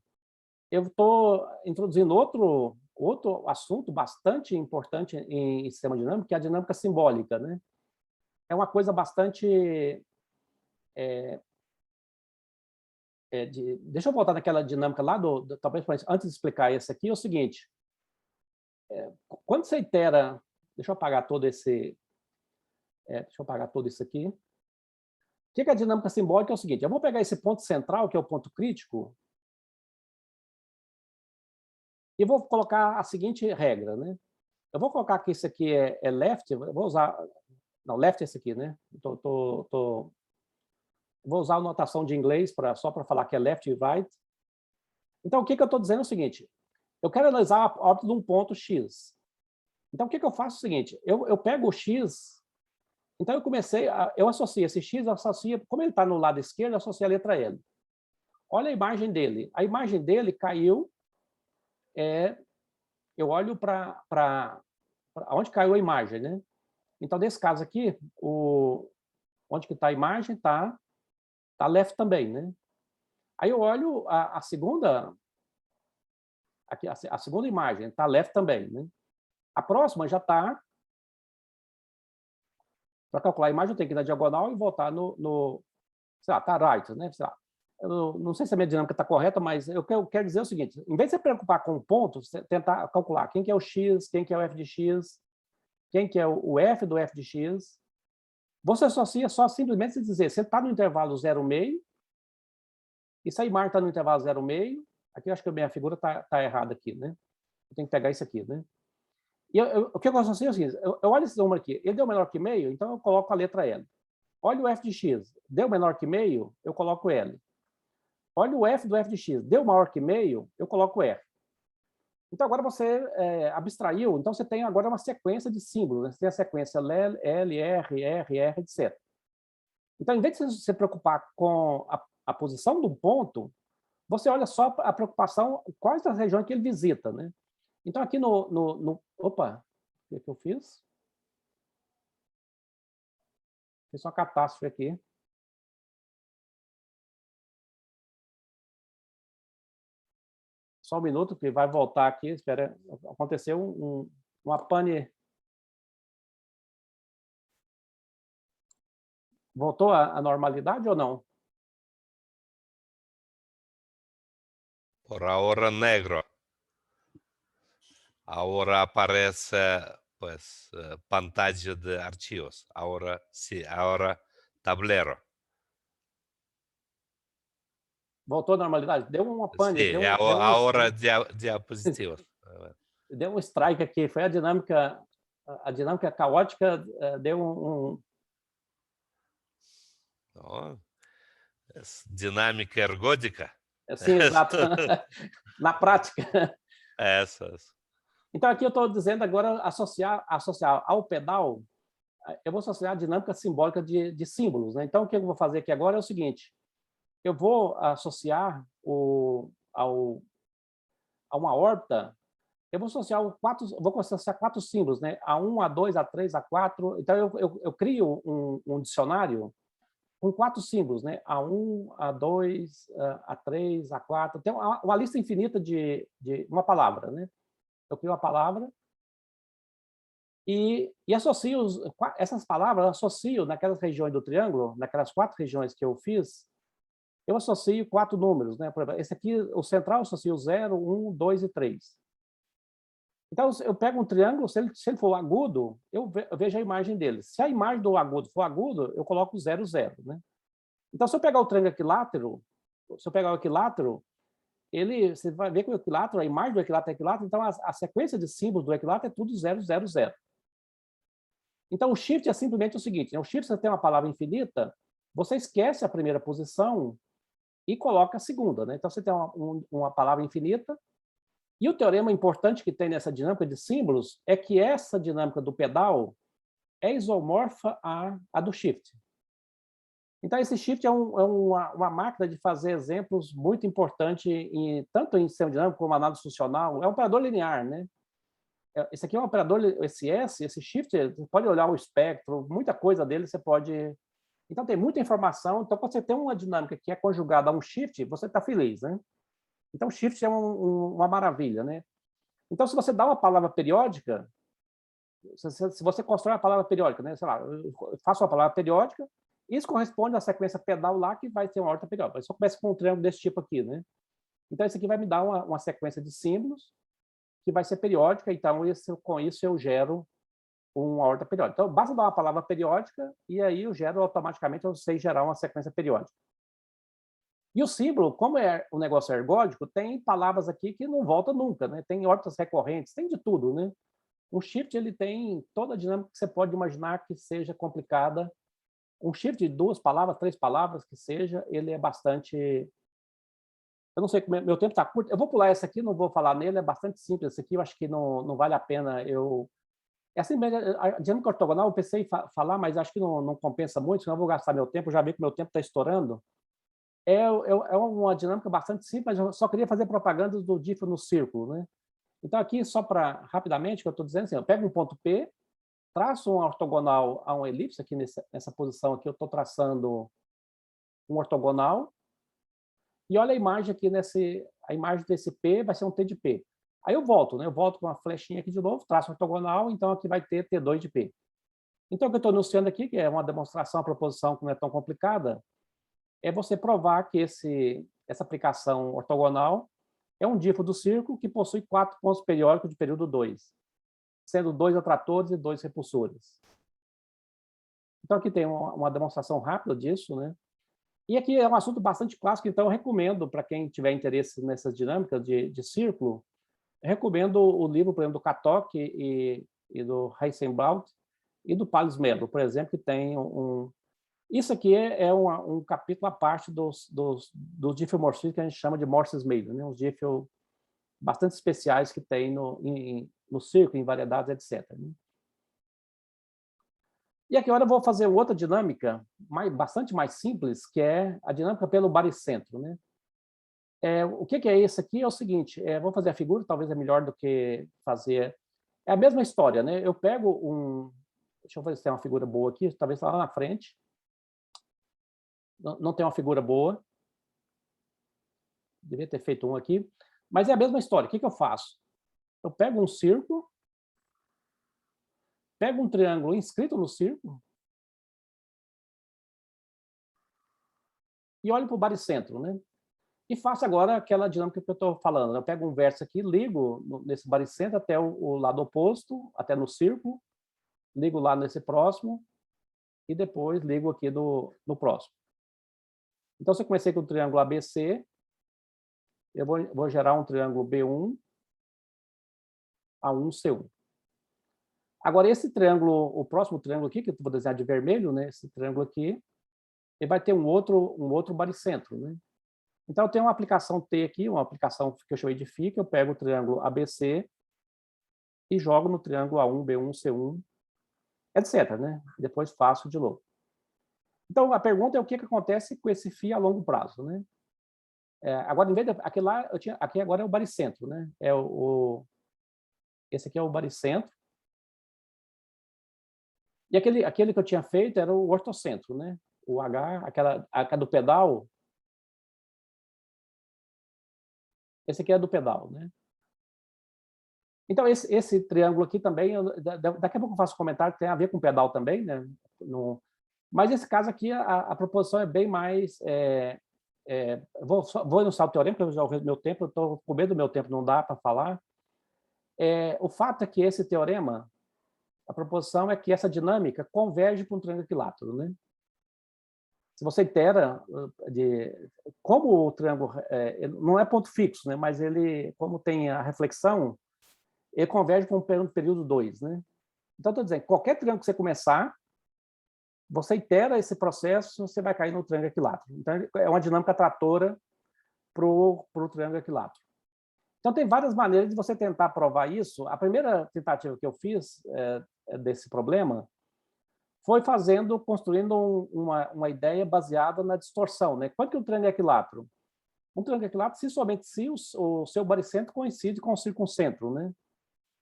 eu estou introduzindo outro assunto bastante importante em sistema dinâmico, que é a dinâmica simbólica, né? É uma coisa bastante... deixa eu voltar naquela dinâmica lá, talvez antes de explicar esse aqui, é o seguinte, quando você itera... Deixa eu apagar todo esse... deixa eu apagar tudo isso aqui. O que é a dinâmica simbólica? É o seguinte, eu vou pegar esse ponto central, que é o ponto crítico, e vou colocar a seguinte regra, né? Eu vou colocar que isso aqui é left, eu vou usar... Não, left é esse aqui, né? Vou usar a notação de inglês só para falar que é left e right. Então, o que eu estou dizendo é o seguinte, eu quero analisar a órbita de um ponto X. Então, o que eu faço é o seguinte, eu pego o X, então eu associo esse X, como ele está no lado esquerdo, eu associo a letra L. Olha a imagem dele. A imagem dele caiu, eu olho para onde caiu a imagem, né? Então, nesse caso aqui, onde que está a imagem, tá left também, né? Aí eu olho a segunda, aqui, a segunda imagem, tá left também, né? A próxima já está... Para calcular a imagem, eu tenho que ir na diagonal e voltar sei lá, tá right, né? Sei lá. Eu não sei se a minha dinâmica está correta, mas eu quero dizer o seguinte, em vez de você preocupar com o ponto, você tentar calcular quem que é o x, quem que é o f de x, quem que é o f do f de x, você associa só simplesmente se dizer, você está no intervalo 0,5, e se a imagem está no intervalo 0,5, aqui eu acho que a minha figura está errada aqui, né? Eu tenho que pegar isso aqui, né? E o que eu associo é o seguinte, eu olho esse número aqui, ele deu menor que meio, então eu coloco a letra L. Olha o f de x, deu menor que meio, eu coloco L. Olha o f do f de x, deu maior que meio, eu coloco F. Então, agora você abstraiu, então você tem agora uma sequência de símbolos, né? Você tem a sequência L, R, R, R, etc. Então, em vez de você se preocupar com a posição do ponto, você olha só a preocupação, quais as regiões que ele visita, né? Então, aqui opa, o que eu fiz? Fiz uma catástrofe aqui. Só um minuto, que vai voltar aqui. Espera, aconteceu uma pane. Voltou à normalidade ou não? Por ahora negro. Ahora aparece pues pantalla de archivos. Ahora sí, ahora tablero. Voltou à normalidade? Deu uma pane, Sí, ahora diapositivos. deu um strike aqui. Foi a dinâmica caótica, deu No, es dinámica ergódica. Sim, exato. Na prática. Essas. Então, aqui eu estou dizendo agora associar ao pedal, eu vou associar a dinâmica simbólica de símbolos, né? Então, o que eu vou fazer aqui agora é o seguinte, eu vou associar a uma órbita eu vou associar vou associar 4 símbolos, né? A1, A2, A3, A4. Então, eu crio um dicionário com 4 símbolos, né? A1, A2, A3, A4. Tem uma lista infinita de uma palavra, né? Eu crio uma palavra e associo essas palavras, eu associo naquelas regiões do triângulo, naquelas 4 regiões que eu fiz, eu associo 4 números, né? Por exemplo, esse aqui, o central, eu associo 0, 1, 2 e 3. Então, eu pego um triângulo, se ele for agudo, eu vejo a imagem dele. Se a imagem do agudo for agudo, eu coloco 0, 0, né? Então, se eu pegar o triângulo equilátero, você vai ver que o equilátero, a imagem do equilátero é equilátero, então a sequência de símbolos do equilátero é tudo 0, 0, 0. Então, o shift é simplesmente o seguinte, né? O shift, você tem uma palavra infinita, você esquece a primeira posição e coloca a segunda, né? Então, você tem uma palavra infinita, e o teorema importante que tem nessa dinâmica de símbolos é que essa dinâmica do pedal é isomorfa à do shift. Então, esse shift é uma máquina de fazer exemplos muito importante, tanto em sistema dinâmico como análise funcional. É um operador linear, né? Esse aqui é um operador, esse shift, você pode olhar o espectro, muita coisa dele você pode... Então, tem muita informação. Então, quando você tem uma dinâmica que é conjugada a um shift, você está feliz, né? Então, shift é uma maravilha, né? Então, se você dá uma palavra periódica, se você constrói uma palavra periódica, né? Sei lá, eu faço uma palavra periódica, isso corresponde à sequência pedal lá, que vai ter uma ordem periódica. Eu só começa com um triângulo desse tipo aqui, né? Então, isso aqui vai me dar uma sequência de símbolos que vai ser periódica, então, com isso eu gero uma ordem periódica. Então, basta dar uma palavra periódica e aí eu gero automaticamente, eu sei gerar uma sequência periódica. E o símbolo, como o negócio ergódico, tem palavras aqui que não voltam nunca, né? Tem órbitas recorrentes, tem de tudo, né? Um shift, ele tem toda a dinâmica que você pode imaginar que seja complicada. Um shift de 2 palavras, 3 palavras, que seja, ele é bastante... Eu não sei, meu tempo está curto. Eu vou pular essa aqui, não vou falar nele, é bastante simples. Esse aqui eu acho que não vale a pena eu... Assim, a dinâmica ortogonal, eu pensei em falar, mas acho que não compensa muito, senão eu vou gastar meu tempo. Eu já vi que meu tempo está estourando. É uma dinâmica bastante simples, mas eu só queria fazer propaganda do diff no círculo, né? Então, aqui, só para, rapidamente, que eu estou dizendo assim, eu pego um ponto P, traço um ortogonal a uma elipse, aqui nessa posição aqui, eu estou traçando um ortogonal, e olha a imagem aqui, a imagem desse P vai ser um T de P. Aí eu volto, né? Eu volto com uma flechinha aqui de novo, traço ortogonal, então aqui vai ter T2 de P. Então, o que eu estou anunciando aqui, que é uma demonstração, a proposição que não é tão complicada, é você provar que essa aplicação ortogonal é um difo do círculo que possui 4 pontos periódicos de período 2, sendo 2 atratores e 2 repulsores. Então, aqui tem uma demonstração rápida disso, né? E aqui é um assunto bastante clássico, então eu recomendo, para quem tiver interesse nessas dinâmicas de círculo, eu recomendo o livro, por exemplo, do Katok e do Heisenblatt e do Pales Melo, por exemplo, que tem Isso aqui é um capítulo à parte dos diffeomorfismos que a gente chama de Morses-Melo, né? Uns diffeom bastante especiais que tem no círculo, em variedades, etc. Né? E aqui agora eu vou fazer outra dinâmica bastante mais simples, que é a dinâmica pelo baricentro. Né? O que é isso aqui? É o seguinte, vou fazer a figura, talvez é melhor do que fazer... É a mesma história, né? Eu pego Deixa eu ver se tem uma figura boa aqui, talvez lá na frente. Não tem uma figura boa. Devia ter feito um aqui. Mas é a mesma história. O que eu faço? Eu pego um círculo, pego um triângulo inscrito no círculo e olho para o baricentro, né? E faço agora aquela dinâmica que eu estou falando. Eu pego um vértice aqui, ligo nesse baricentro até o lado oposto, até no círculo, ligo lá nesse próximo e depois ligo aqui no próximo. Então, se eu comecei com o triângulo ABC, eu vou gerar um triângulo B1, A1, C1. Agora, esse triângulo, o próximo triângulo aqui, que eu vou desenhar de vermelho, né? Esse triângulo aqui, ele vai ter um outro baricentro, né? Então, eu tenho uma aplicação T aqui, uma aplicação que eu chamei de φ, que eu pego o triângulo ABC e jogo no triângulo A1, B1, C1, etc. Né? Depois faço de novo. Então, a pergunta é o que acontece com esse φ a longo prazo, né? Agora, em vez de... Aqui agora é o baricentro, né? Esse aqui é o baricentro. E aquele que eu tinha feito era o ortocentro, né? O H, aquela do pedal. Esse aqui é do pedal, né? Então, esse triângulo aqui também, daqui a pouco eu faço um comentário que tem a ver com pedal também, né? Mas esse caso aqui, a proposição é bem mais... vou no salto teorema, porque eu já ouvi meu tempo, eu estou com medo do meu tempo, não dá para falar. O fato é que esse teorema, a proposição é que essa dinâmica converge para um triângulo equilátero, né? Se você itera, como o triângulo não é ponto fixo, né? Mas ele, como tem a reflexão, ele converge para um período 2, né? Então, estou dizendo, qualquer triângulo que você começar, você itera esse processo, você vai cair no triângulo equilátero. Então, é uma dinâmica tratora para o triângulo equilátero. Então, tem várias maneiras de você tentar provar isso. A primeira tentativa que eu fiz desse problema foi construindo uma ideia baseada na distorção, né? Quanto que um triângulo é equilátero? Um triângulo é equilátero se somente se o seu baricentro coincide com o circuncentro, né?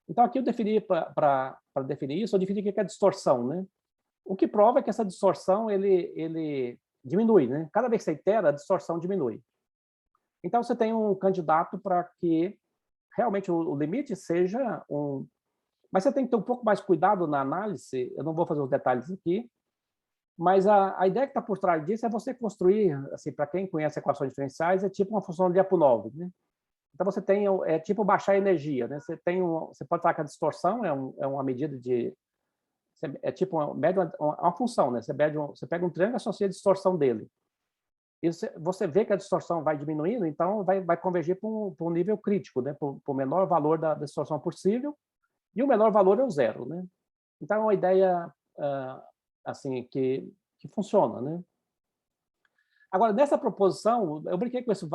Então, aqui eu defini, para definir isso, eu defini o que é distorção, né? O que prova é que essa distorção, ele diminui, né? Cada vez que você itera, a distorção diminui. Então, você tem um candidato para que realmente o limite seja um... Mas você tem que ter um pouco mais cuidado na análise, eu não vou fazer os detalhes aqui, mas a ideia que está por trás disso é você construir, assim, para quem conhece equações diferenciais, é tipo uma função de Lyapunov, né? Então, você tem, tipo baixar a energia, né? Você pode falar que a distorção é uma medida de... É tipo uma função, né? Você pega um triângulo e associa a distorção dele. E você vê que a distorção vai diminuindo, então vai convergir para um nível crítico, né? Para o menor valor da distorção possível, e o menor valor é o zero, né? Então, é uma ideia assim, que funciona, né? Agora, nessa proposição, eu brinquei com isso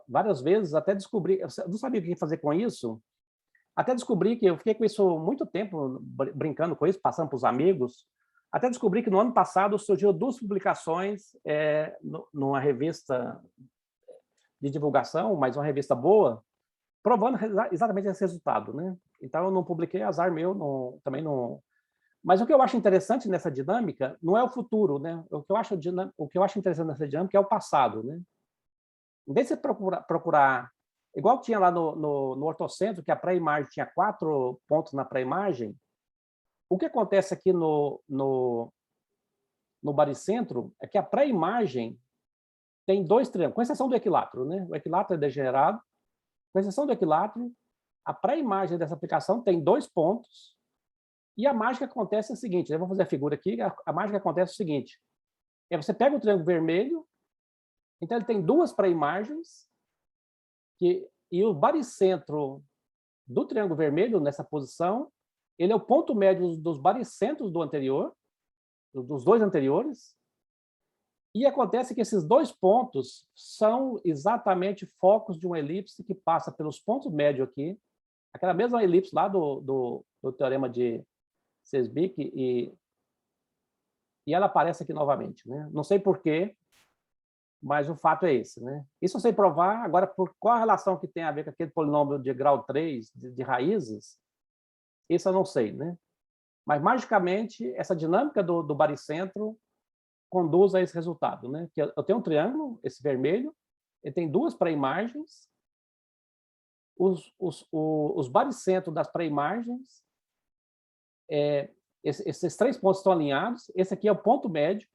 várias vezes, até descobrir... Eu não sabia o que fazer com isso, até descobri que eu fiquei com isso muito tempo, brincando com isso, passando para os amigos, até descobri que no ano passado surgiu 2 publicações numa revista de divulgação, mas uma revista boa, provando exatamente esse resultado, né? Então, eu não publiquei, azar meu, também não... Mas o que eu acho interessante nessa dinâmica não é o futuro, né? O que eu acho interessante nessa dinâmica é o passado, né? Em vez de você procurar igual tinha lá no ortocentro, que a pré-imagem tinha 4 pontos na pré-imagem, o que acontece aqui no baricentro é que a pré-imagem tem 2 triângulos, com exceção do equilátero, né? O equilátero é degenerado. Com exceção do equilátero, a pré-imagem dessa aplicação tem 2 pontos, e a mágica acontece é a seguinte, eu vou fazer a figura aqui, a mágica acontece é o seguinte, você pega o triângulo vermelho, então ele tem 2 pré-imagens, e o baricentro do triângulo vermelho, nessa posição, ele é o ponto médio dos baricentros do anterior, dos 2 anteriores, e acontece que esses 2 pontos são exatamente focos de uma elipse que passa pelos pontos médios aqui, aquela mesma elipse lá do teorema de Sesbik, e ela aparece aqui novamente, né? Não sei por quê, mas o fato é esse, né? Isso eu sei provar. Agora, por qual a relação que tem a ver com aquele polinômio de grau 3 de raízes, isso eu não sei, né? Mas, magicamente, essa dinâmica do baricentro conduz a esse resultado, né? Que eu tenho um triângulo, esse vermelho, ele tem 2 pré-imagens, os baricentros das pré-imagens, esses 3 pontos estão alinhados, esse aqui é o ponto médio,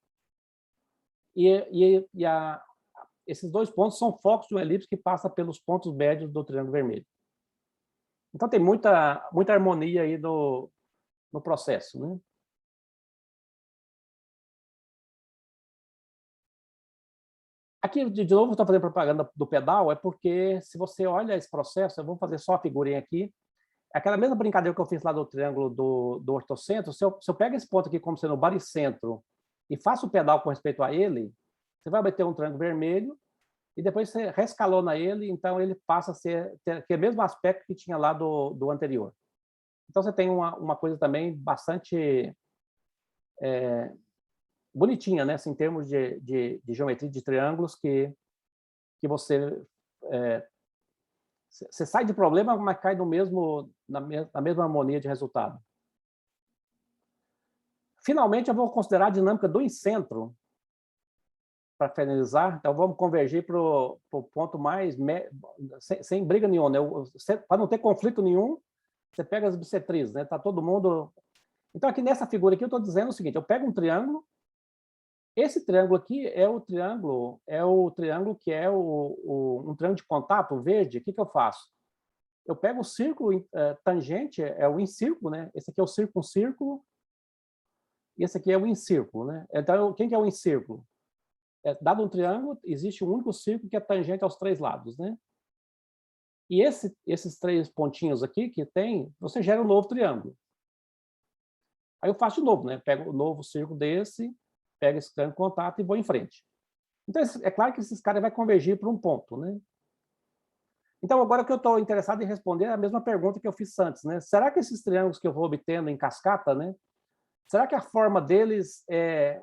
esses 2 pontos são focos de uma elipse que passa pelos pontos médios do triângulo vermelho. Então, tem muita harmonia aí no processo, né? Aqui, de novo, estou fazendo propaganda do pedal, é porque, se você olha esse processo, eu vou fazer só a figurinha aqui, aquela mesma brincadeira que eu fiz lá do triângulo do ortocentro, se eu pego esse ponto aqui como sendo o baricentro e faço o pedal com respeito a ele, você vai obter um triângulo vermelho, e depois você rescalona ele, então ele passa a ter o mesmo aspecto que tinha lá do anterior. Então, você tem uma coisa também bastante bonitinha, né? Assim, em termos de geometria de triângulos, que você Você sai de problema, mas cai no mesmo, na mesma harmonia de resultado. Finalmente, eu vou considerar a dinâmica do incentro para finalizar. Então, vamos convergir para o ponto mais... sem briga nenhuma. Né? Para não ter conflito nenhum, você pega as bissetrizes, né? Tá todo mundo... Então, aqui nessa figura aqui, eu estou dizendo o seguinte, eu pego um triângulo, esse triângulo aqui é o triângulo que é um triângulo de contato verde. O que eu faço? Eu pego o círculo tangente, é o incírculo, né? Esse aqui é o círculo, e esse aqui é o incírculo, né? Então, quem que é o incírculo? Dado um triângulo, existe um único círculo que é tangente aos 3 lados, né? E esses 3 pontinhos aqui que tem, você gera um novo triângulo. Aí eu faço de novo, né? Pego o novo círculo desse, pego esse triângulo de contato e vou em frente. Então, é claro que esses caras vão convergir para um ponto, né? Então, agora que eu estou interessado em responder a mesma pergunta que eu fiz antes, né? Será que esses triângulos que eu vou obtendo em cascata, né? Será que a forma deles,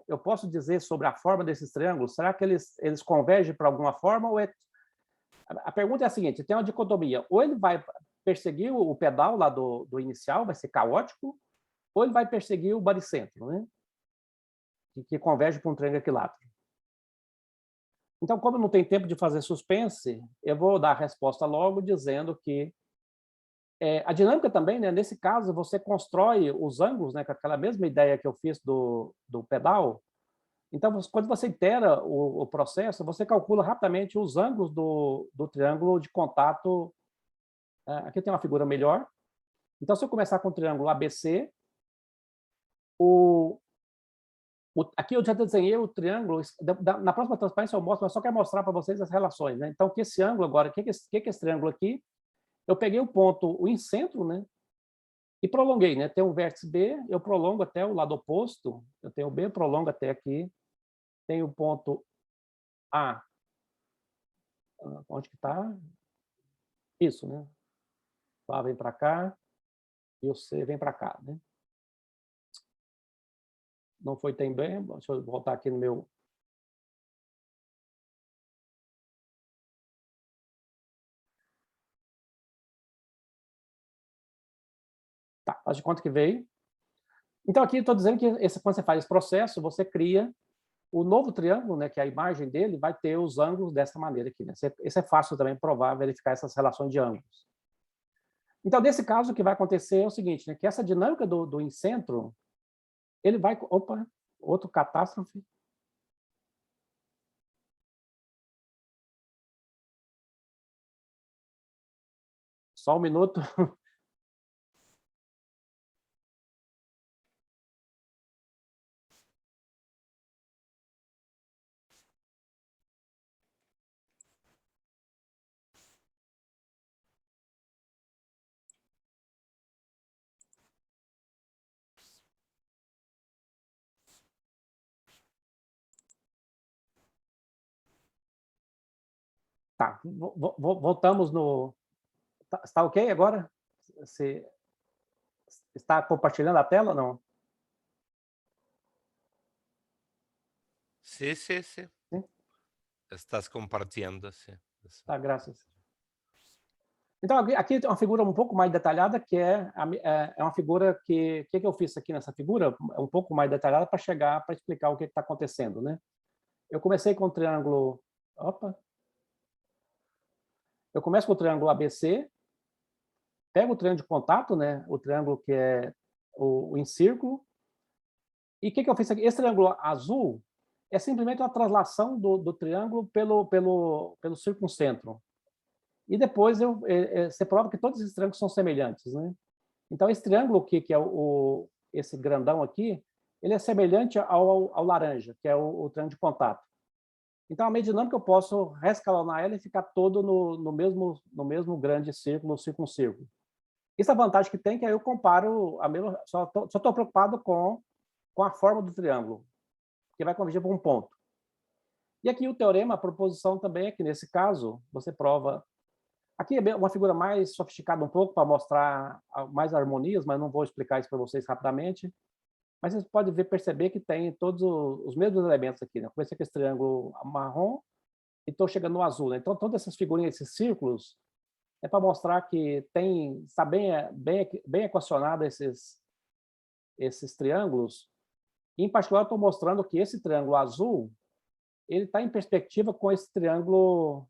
eu posso dizer sobre a forma desses triângulos? Será que eles convergem para alguma forma? Ou a pergunta é a seguinte, tem uma dicotomia. Ou ele vai perseguir o pedal lá do inicial, vai ser caótico, ou ele vai perseguir o baricentro, né? Que converge para um triângulo equilátero. Então, como não tem tempo de fazer suspense, eu vou dar a resposta logo dizendo que a dinâmica também, né, nesse caso, você constrói os ângulos, né, com aquela mesma ideia que eu fiz do pedal. Então, quando você itera o processo, você calcula rapidamente os ângulos do triângulo de contato. Aqui tem uma figura melhor. Então, se eu começar com o triângulo ABC, aqui eu já desenhei o triângulo. Na próxima transparência eu mostro, mas só quero mostrar para vocês as relações, né? Então, que esse ângulo agora, o que é esse triângulo aqui? Eu peguei o ponto, o incentro, né? E prolonguei, né? Tem o vértice B, eu prolongo até o lado oposto. Eu tenho o B, eu prolongo até aqui. Tem o ponto A. Onde que está? Isso, né? O A vem para cá e o C vem para cá, né? Não foi tão bem. Deixa eu voltar aqui no meu... Tá, faz de conta que veio. Então, aqui eu estou dizendo que quando você faz esse processo, você cria o novo triângulo, né, que é a imagem dele, vai ter os ângulos dessa maneira aqui. Né? Esse é fácil também provar, verificar essas relações de ângulos. Então, nesse caso, o que vai acontecer é o seguinte, né, que essa dinâmica do incentro, ele vai... Opa, outro catástrofe. Só um minuto. Tá, voltamos no... Está ok agora? Você está compartilhando a tela ou não? Sim, sim, sim. Sim? Estás compartilhando, sim. Tá, graças. Então, aqui tem uma figura um pouco mais detalhada, que é uma figura que... O que eu fiz aqui nessa figura? É um pouco mais detalhada para chegar, para explicar o que está acontecendo, né? Eu comecei com o triângulo... Opa! Eu começo com o triângulo ABC, pego o triângulo de contato, né? O triângulo que é o incírculo. E o que eu fiz aqui? Esse triângulo azul é simplesmente uma translação do triângulo pelo circuncentro. E depois você prova que todos esses triângulos são semelhantes, né? Então, esse triângulo aqui, que é esse grandão aqui, ele é semelhante ao laranja, que é o triângulo de contato. Então, a medida dinâmica eu posso rescalonar ela e ficar todo no mesmo grande círculo, circuncírculo. Isso é a vantagem que tem, que aí eu comparo, só estou preocupado com a forma do triângulo, que vai convergir para um ponto. E aqui o teorema, a proposição também é que, nesse caso, você prova... Aqui é uma figura mais sofisticada um pouco, para mostrar mais harmonias, mas não vou explicar isso para vocês rapidamente. Mas vocês podem perceber que tem todos os mesmos elementos aqui. Né? Comecei com esse triângulo marrom e estou chegando no azul. Né? Então, todas essas figurinhas, esses círculos, é para mostrar que está bem equacionado esses triângulos. Em particular, eu estou mostrando que esse triângulo azul ele está em perspectiva com esse triângulo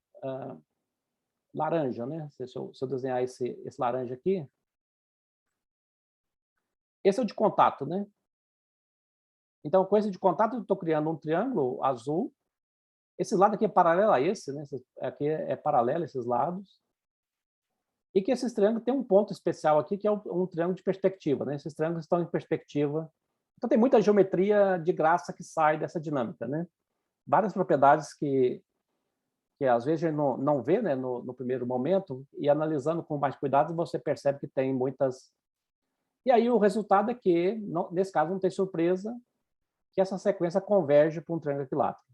laranja, né? Se eu desenhar esse laranja aqui, esse é o de contato, né? Então, com esse de contato, eu estou criando um triângulo azul. Esse lado aqui é paralelo a esse, né? Aqui é paralelo esses lados. E que esses triângulos têm um ponto especial aqui, que é um triângulo de perspectiva, né? Esses triângulos estão em perspectiva. Então, tem muita geometria de graça que sai dessa dinâmica, né? Várias propriedades que às vezes a gente não vê, né, no primeiro momento, e analisando com mais cuidado, você percebe que tem muitas... E aí o resultado é que, nesse caso, não tem surpresa, que essa sequência converge para um triângulo equilátero.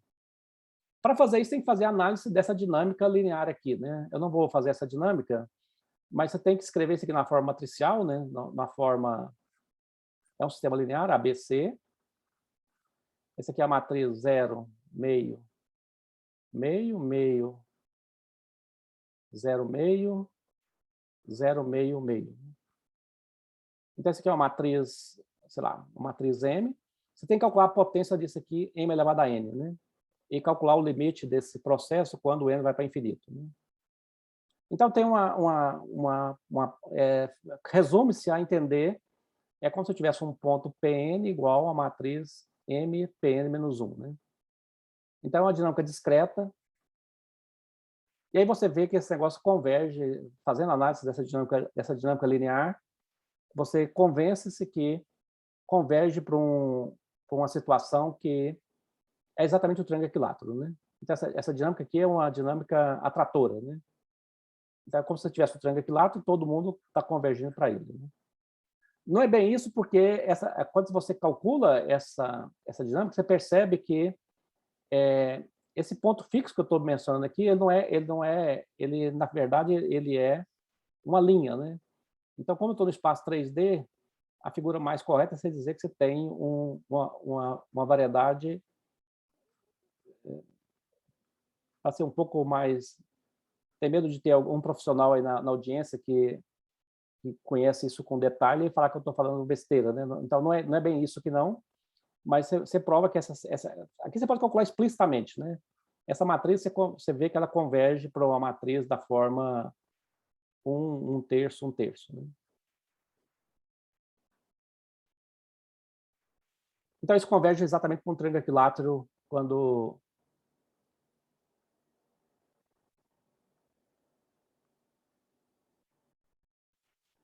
Para fazer isso, tem que fazer a análise dessa dinâmica linear aqui, né? Eu não vou fazer essa dinâmica, mas você tem que escrever isso aqui na forma matricial, né? Na forma... É um sistema linear, ABC. Esse aqui é a matriz 0, meio, meio, meio, 0, meio, 0, meio, meio. Então, essa aqui é uma matriz, sei lá, uma matriz M. Você tem que calcular a potência disso aqui, m elevado a n, né? E calcular o limite desse processo quando o n vai para infinito, né? Então, tem resume-se a entender, é como se eu tivesse um ponto Pn igual a matriz M, Pn menos 1, né? Então, é uma dinâmica discreta. E aí você vê que esse negócio converge, fazendo análise dessa dinâmica linear, você convence-se que converge para uma situação que é exatamente o triângulo equilátero, né? Então, essa dinâmica aqui é uma dinâmica atratora, né? Então, é como se você tivesse o triângulo equilátero, todo mundo está convergindo para ele, né? Não é bem isso, porque quando você calcula essa dinâmica, você percebe que esse ponto fixo que eu estou mencionando aqui, ele na verdade, ele é uma linha, né? Então, como eu estou no espaço 3D, a figura mais correta é você dizer que você tem uma variedade para ser um pouco mais... Tem medo de ter algum profissional aí na audiência que conhece isso com detalhe e falar que eu estou falando besteira, né? Então, não é bem isso que não, mas você prova que aqui você pode calcular explicitamente, né? Essa matriz, você vê que ela converge para uma matriz da forma 1 terço, 1 terço, né? Então, isso converge exatamente com um triângulo equilátero quando...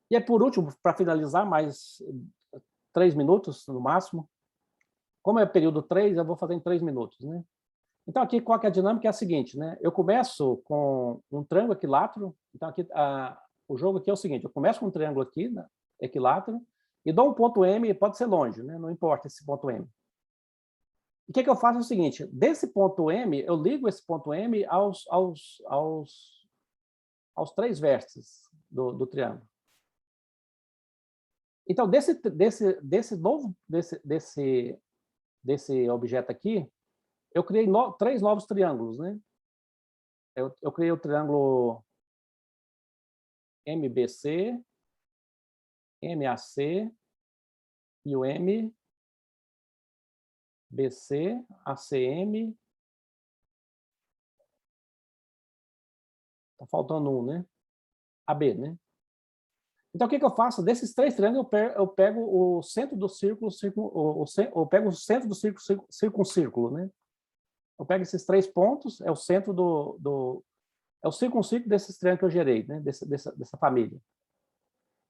E aí, por último, para finalizar, mais 3 minutos no máximo. Como é período 3, eu vou fazer em 3 minutos, né? Então, aqui, qual que é a dinâmica? É a seguinte, né? Eu começo com um triângulo equilátero. Então, aqui, o jogo aqui é o seguinte, eu começo com um triângulo aqui, né, equilátero, e dou um ponto M, pode ser longe, né? Não importa esse ponto M. E o que eu faço é o seguinte, desse ponto M, eu ligo esse ponto M aos 3 vértices do triângulo. Então, desse objeto aqui, eu criei 3 novos triângulos, né? Eu criei o triângulo MBC, MAC e o MBC, ACM. Tá faltando um, né? AB, né? Então, o que eu faço? Desses 3 triângulos, eu pego o centro do círculo, eu pego o centro do círculo, circuncírculo, né? Eu pego esses 3 pontos, é o centro é o circuncírculo desses triângulos que eu gerei, né? Dessa família.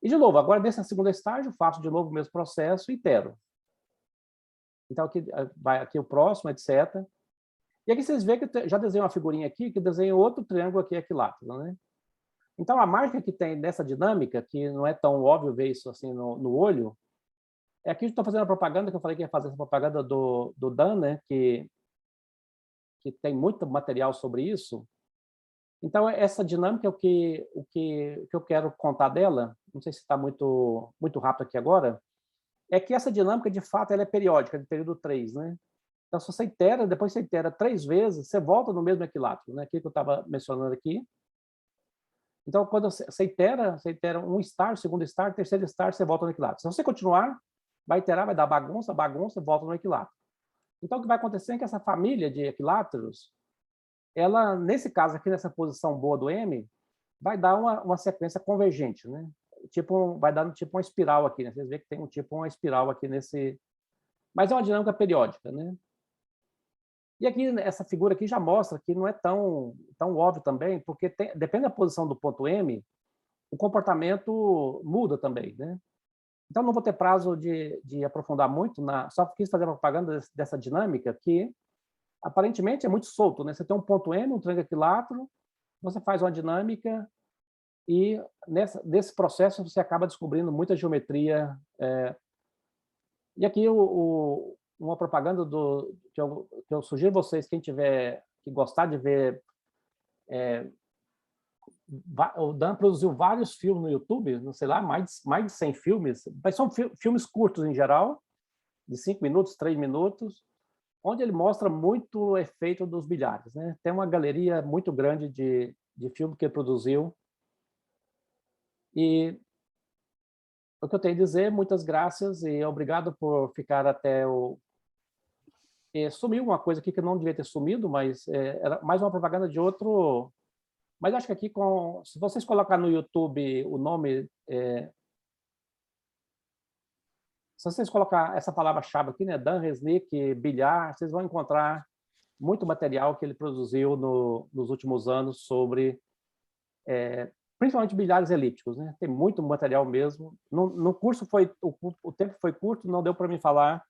E, de novo, agora, nesse segundo estágio, faço de novo o mesmo processo e itero. Então, aqui vai aqui o próximo, etc. E aqui vocês veem que eu já desenhei uma figurinha aqui, que desenho outro triângulo aqui equilátero, né? Então, a marca que tem dessa dinâmica, que não é tão óbvio ver isso assim no olho, é aqui que estou fazendo a propaganda, que eu falei que ia fazer essa propaganda do Dan, né? Que tem muito material sobre isso. Então, essa dinâmica é o que eu quero contar dela, não sei se está muito rápido aqui agora, é que essa dinâmica, de fato, ela é periódica, de período 3, né? Então, se você itera, depois você itera 3 vezes, você volta no mesmo equilátero, né? Aquilo que eu estava mencionando aqui. Então, quando você itera um estágio, segundo estágio, terceiro estágio, você volta no equilátero. Se você continuar, vai iterar, vai dar bagunça, volta no equilátero. Então, o que vai acontecer é que essa família de equiláteros, ela, nesse caso aqui, nessa posição boa do M, vai dar uma sequência convergente, né? Vai dar tipo uma espiral aqui, né? Vocês veem que tem uma espiral aqui nesse... Mas é uma dinâmica periódica, né? E aqui, essa figura aqui já mostra que não é tão óbvio também, porque depende da posição do ponto M, o comportamento muda também, né? Então, não vou ter prazo de aprofundar muito, só quis fazer propaganda dessa dinâmica que, aparentemente, é muito solto, né? Você tem um ponto M, um triângulo equilátero, você faz uma dinâmica e, nesse processo, você acaba descobrindo muita geometria. E aqui, uma propaganda que eu sugiro a vocês, quem tiver que gostar de ver... O Dan produziu vários filmes no YouTube, não sei lá, mais de 100 filmes, mas são filmes curtos em geral, de 5 minutos, 3 minutos, onde ele mostra muito o efeito dos bilhares, né? Tem uma galeria muito grande de filme que ele produziu. E o que eu tenho a dizer, muitas graças e obrigado por ficar até o... sumiu uma coisa aqui que não devia ter sumido, mas era mais uma propaganda de outro... Mas acho que aqui, se vocês colocar no YouTube o nome... se vocês colocar essa palavra-chave aqui, né, Dan Resnick, bilhar, vocês vão encontrar muito material que ele produziu nos últimos anos sobre, principalmente bilhares elípticos, né? Tem muito material mesmo. No curso o tempo foi curto, não deu para mim falar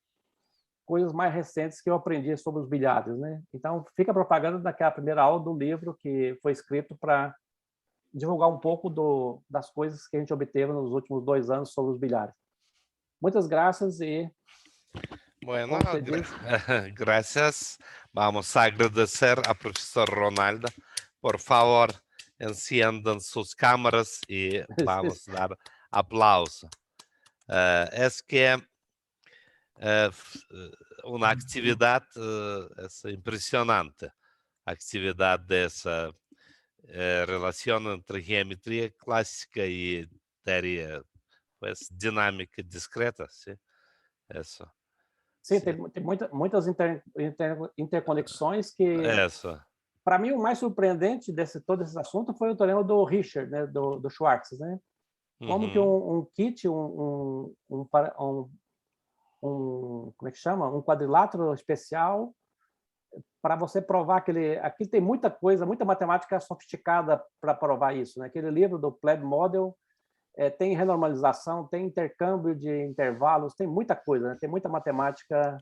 coisas mais recentes que eu aprendi sobre os bilhares, né? Então, fica a propaganda daquela primeira aula do livro que foi escrito para divulgar um pouco das coisas que a gente obteve nos últimos 2 anos sobre os bilhares. Muchas gracias y... Bueno, gracias. Vamos a agradecer a profesor Ronaldo. Por favor, enciendan sus cámaras y vamos a dar aplauso. Es que una actividad es impresionante. Actividad de esa relación entre geometría clásica y teoría pues, dinámica discreta, ¿sí? Eso. Sim, tem muitas interconexões que... Isso. Para mim, o mais surpreendente todo esse assunto foi o teorema do Richard, né, do Schwartz, né? Como que um kit, como é que chama? Um quadrilátero especial para você provar aquele... Aqui tem muita coisa, muita matemática sofisticada para provar isso, né? Aquele livro do Pleb Model tem renormalização, tem intercâmbio de intervalos, tem muita coisa, né? Tem muita matemática.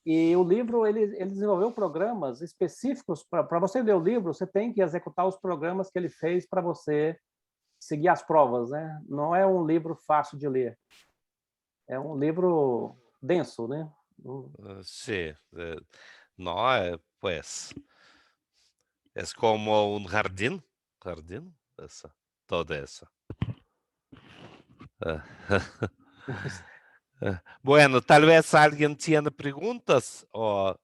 E o livro, ele desenvolveu programas específicos. Para você ler o livro, você tem que executar os programas que ele fez para você seguir as provas, né? Não é um livro fácil de ler. É um livro denso, né? Sí. No, pues, es como un jardín, eso, todo eso. Bueno, tal vez alguien tiene preguntas o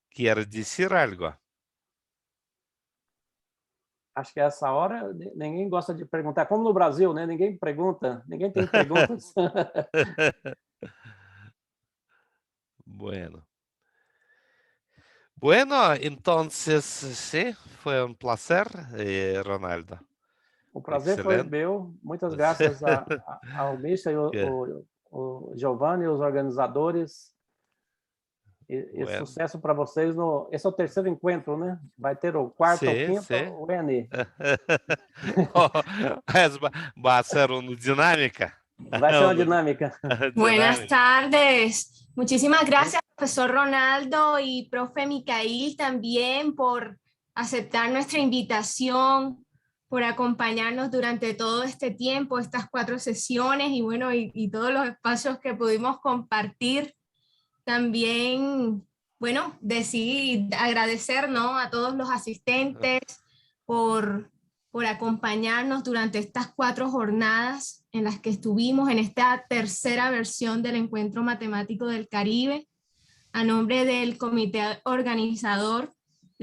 quiere decir algo. Acho que essa hora ninguém gosta de perguntar. Como no Brasil, né? Ninguém pergunta, ninguém tem perguntas. Bueno. Bueno, entonces, sí, fue un placer, Ronaldo. O prazer foi meu. Muitas graças ao Misha e o Giovanni, os organizadores. E sucesso para vocês. Esse é o terceiro encontro, né? Vai ter o quarto, o quinto, o N. Va a ser una dinámica. Vai ser una dinámica. Buenas tardes. Muchísimas gracias, profesor Ronaldo y profe Micail también por aceptar nuestra invitación, por acompañarnos durante todo este tiempo, estas 4 sesiones y bueno, y todos los espacios que pudimos compartir. También, bueno, decidí agradecer, ¿no?, a todos los asistentes por acompañarnos durante estas 4 jornadas en las que estuvimos en esta tercera versión del Encuentro Matemático del Caribe. A nombre del comité organizador,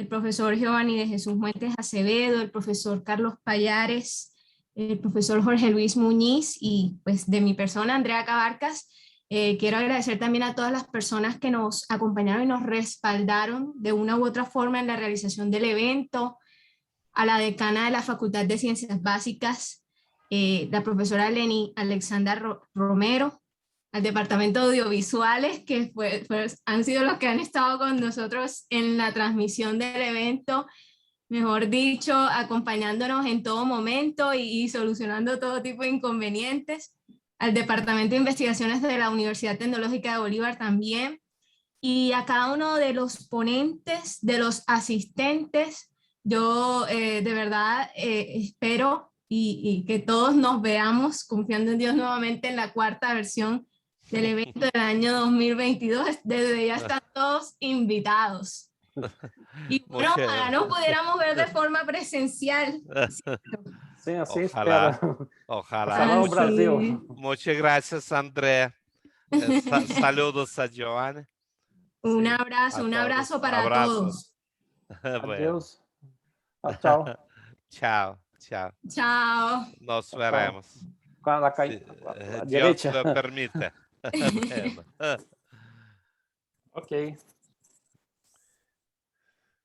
el profesor Giovanni de Jesús Muentes Acevedo, el profesor Carlos Payares, el profesor Jorge Luis Muñiz y pues de mi persona, Andrea Cabarcas. Quiero agradecer también a todas las personas que nos acompañaron y nos respaldaron de una u otra forma en la realización del evento, a la decana de la Facultad de Ciencias Básicas, la profesora Leni Alexandra Romero, al Departamento de Audiovisuales, que han sido los que han estado con nosotros en la transmisión del evento, mejor dicho, acompañándonos en todo momento y solucionando todo tipo de inconvenientes, al Departamento de Investigaciones de la Universidad Tecnológica de Bolívar también, y a cada uno de los ponentes, de los asistentes. Yo de verdad espero y que todos nos veamos, confiando en Dios, nuevamente en la cuarta versión del evento del año 2022. Desde ya están todos invitados. Y bueno, ojalá nos pudiéramos ver de forma presencial. Sim, assim Ojalá. espera. Ojalá. Salão Así. Brasil. Muchas gracias, André. Saludos a Giovanni. Un Sí, abrazo, a un todos. abrazo para Abrazos. todos. Bueno, Adeus. Tchau, tchau. chao, chao. Chao. Nos Tchau, tchau. veremos. Com a, Si a Dios direita. lo permite. Bueno. Ok.